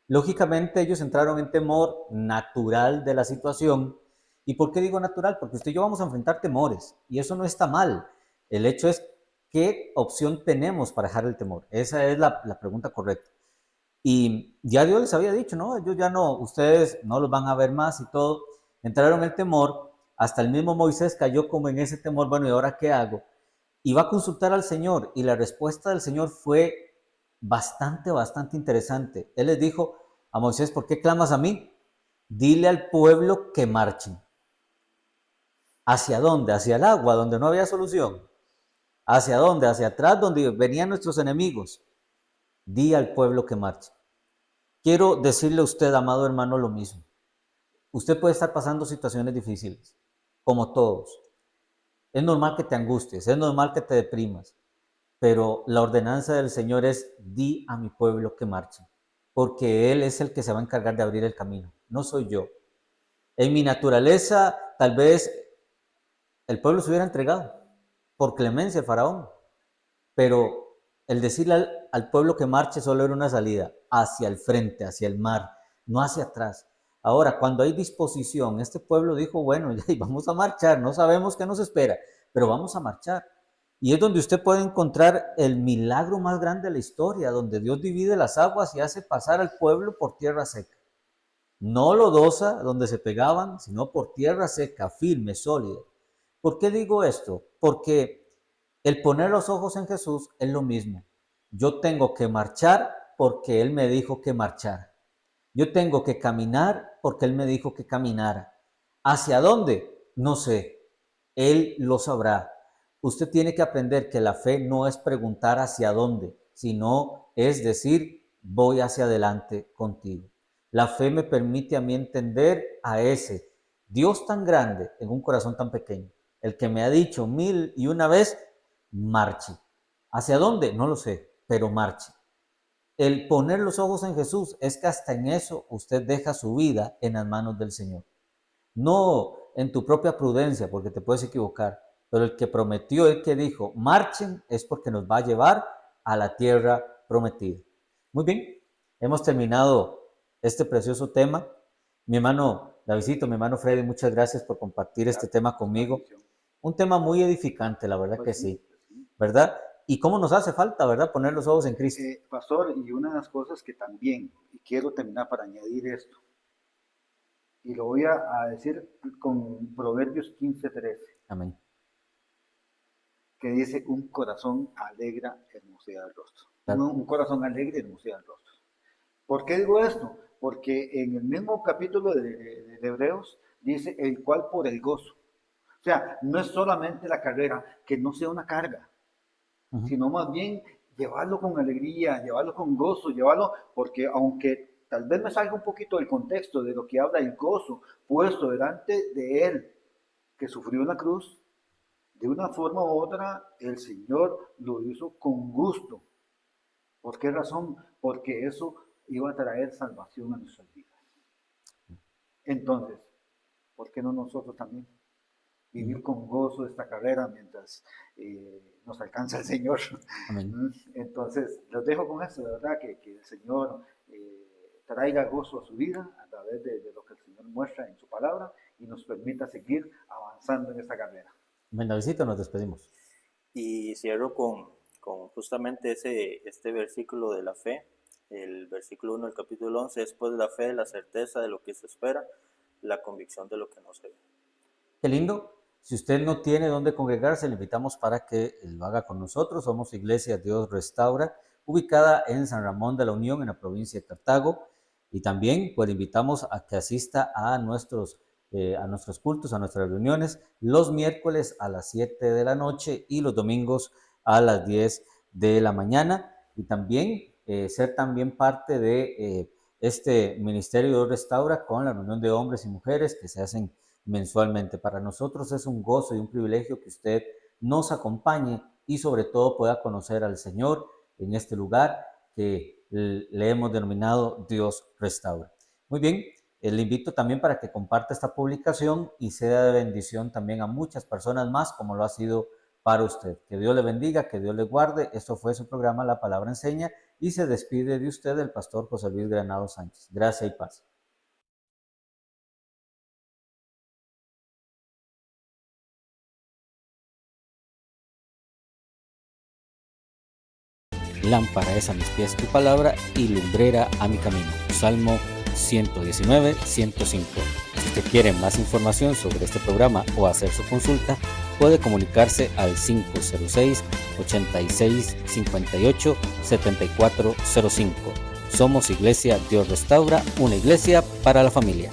Lógicamente ellos entraron en temor natural de la situación. ¿Y por qué digo natural? Porque usted y yo vamos a enfrentar temores, y eso no está mal. El hecho es qué opción tenemos para dejar el temor. Esa es la pregunta correcta. Y ya Dios les había dicho, no, ellos ya no, ustedes no los van a ver más y todo. Entraron en el temor, hasta el mismo Moisés cayó como en ese temor, bueno, ¿y ahora qué hago? Y va a consultar al Señor, y la respuesta del Señor fue bastante interesante. Él les dijo a Moisés, ¿por qué clamas a mí? Dile al pueblo que marchen. ¿Hacia dónde? Hacia el agua, donde no había solución. ¿Hacia dónde? Hacia atrás, donde venían nuestros enemigos. Di al pueblo que marche. Quiero decirle a usted, amado hermano, lo mismo. Usted puede estar pasando situaciones difíciles, como todos. Es normal que te angusties, es normal que te deprimas, pero la ordenanza del Señor es, di a mi pueblo que marche, porque Él es el que se va a encargar de abrir el camino, no soy yo. En mi naturaleza, tal vez el pueblo se hubiera entregado por clemencia al faraón, pero el decirle al pueblo que marche solo era una salida hacia el frente, hacia el mar, no hacia atrás. Ahora, cuando hay disposición, este pueblo dijo, bueno, ya vamos a marchar, no sabemos qué nos espera, pero vamos a marchar. Y es donde usted puede encontrar el milagro más grande de la historia, donde Dios divide las aguas y hace pasar al pueblo por tierra seca. no lodosa donde se pegaban, sino por tierra seca, firme, sólida. ¿Por qué digo esto? Porque el poner los ojos en Jesús es lo mismo. Yo tengo que marchar porque Él me dijo que marchara. Yo tengo que caminar porque Él me dijo que caminara. ¿Hacia dónde? No sé. Él lo sabrá. Usted tiene que aprender que la fe no es preguntar hacia dónde, sino es decir, voy hacia adelante contigo. La fe me permite a mí entender a ese Dios tan grande en un corazón tan pequeño, el que me ha dicho 1001 vez, marche. ¿Hacia dónde? No lo sé, pero marche. El poner los ojos en Jesús es que hasta en eso usted deja su vida en las manos del Señor. No en tu propia prudencia, porque te puedes equivocar, pero el que prometió, el que dijo, marchen, es porque nos va a llevar a la tierra prometida. Muy bien, hemos terminado este precioso tema. Mi hermano Davidito, mi hermano Freddy, muchas gracias por compartir este tema conmigo. Un tema muy edificante, la verdad que sí, ¿verdad? Y cómo nos hace falta, ¿verdad? Poner los ojos en Cristo. Pastor, y una de las cosas que también, y quiero terminar para añadir esto, y lo voy a decir con Proverbios 15:13. Amén. Que dice, un corazón alegra hermosea el rostro. Claro. Un corazón alegre hermosea el rostro. ¿Por qué digo esto? Porque en el mismo capítulo de Hebreos dice, el cual por el gozo. O sea, no es solamente la carrera, que no sea una carga, sino más bien llevarlo con alegría, llevarlo con gozo, llevarlo, porque aunque tal vez me salga un poquito del contexto de lo que habla el gozo puesto delante de él, que sufrió en la cruz, de una forma u otra el Señor lo hizo con gusto. ¿Por qué razón? Porque eso iba a traer salvación a nuestras vidas. Entonces, ¿por qué no nosotros también? Vivir con gozo esta carrera mientras nos alcanza el Señor. Amén. Entonces, los dejo con eso, de verdad, que el Señor traiga gozo a su vida a través de lo que el Señor muestra en su palabra y nos permita seguir avanzando en esta carrera. Bueno, Davidito, nos despedimos. Y cierro con justamente este versículo de la fe, el versículo 1 del capítulo 11, después de la fe, la certeza de lo que se espera, la convicción de lo que no se ve. Qué lindo. Si usted no tiene dónde congregarse, le invitamos para que lo haga con nosotros. Somos Iglesia Dios Restaura, ubicada en San Ramón de la Unión, en la provincia de Cartago. Y también pues le invitamos a que asista a nuestros cultos, a nuestras reuniones, los miércoles a las 7 de la noche y los domingos a las 10 de la mañana. Y también ser también parte de este Ministerio Dios Restaura con la reunión de hombres y mujeres que se hacen mensualmente. Para nosotros es un gozo y un privilegio que usted nos acompañe y sobre todo pueda conocer al Señor en este lugar que le hemos denominado Dios Restaura. Muy bien, le invito también para que comparta esta publicación y sea de bendición también a muchas personas más como lo ha sido para usted. Que Dios le bendiga, que Dios le guarde. Esto fue su programa La Palabra Enseña y se despide de usted el pastor José Luis Granado Sánchez. Gracias y paz. Lámpara es a mis pies tu palabra y lumbrera a mi camino. Salmo 119, 105. Si usted quiere más información sobre este programa o hacer su consulta, puede comunicarse al 506-86-58-7405. Somos Iglesia Dios Restaura, una iglesia para la familia.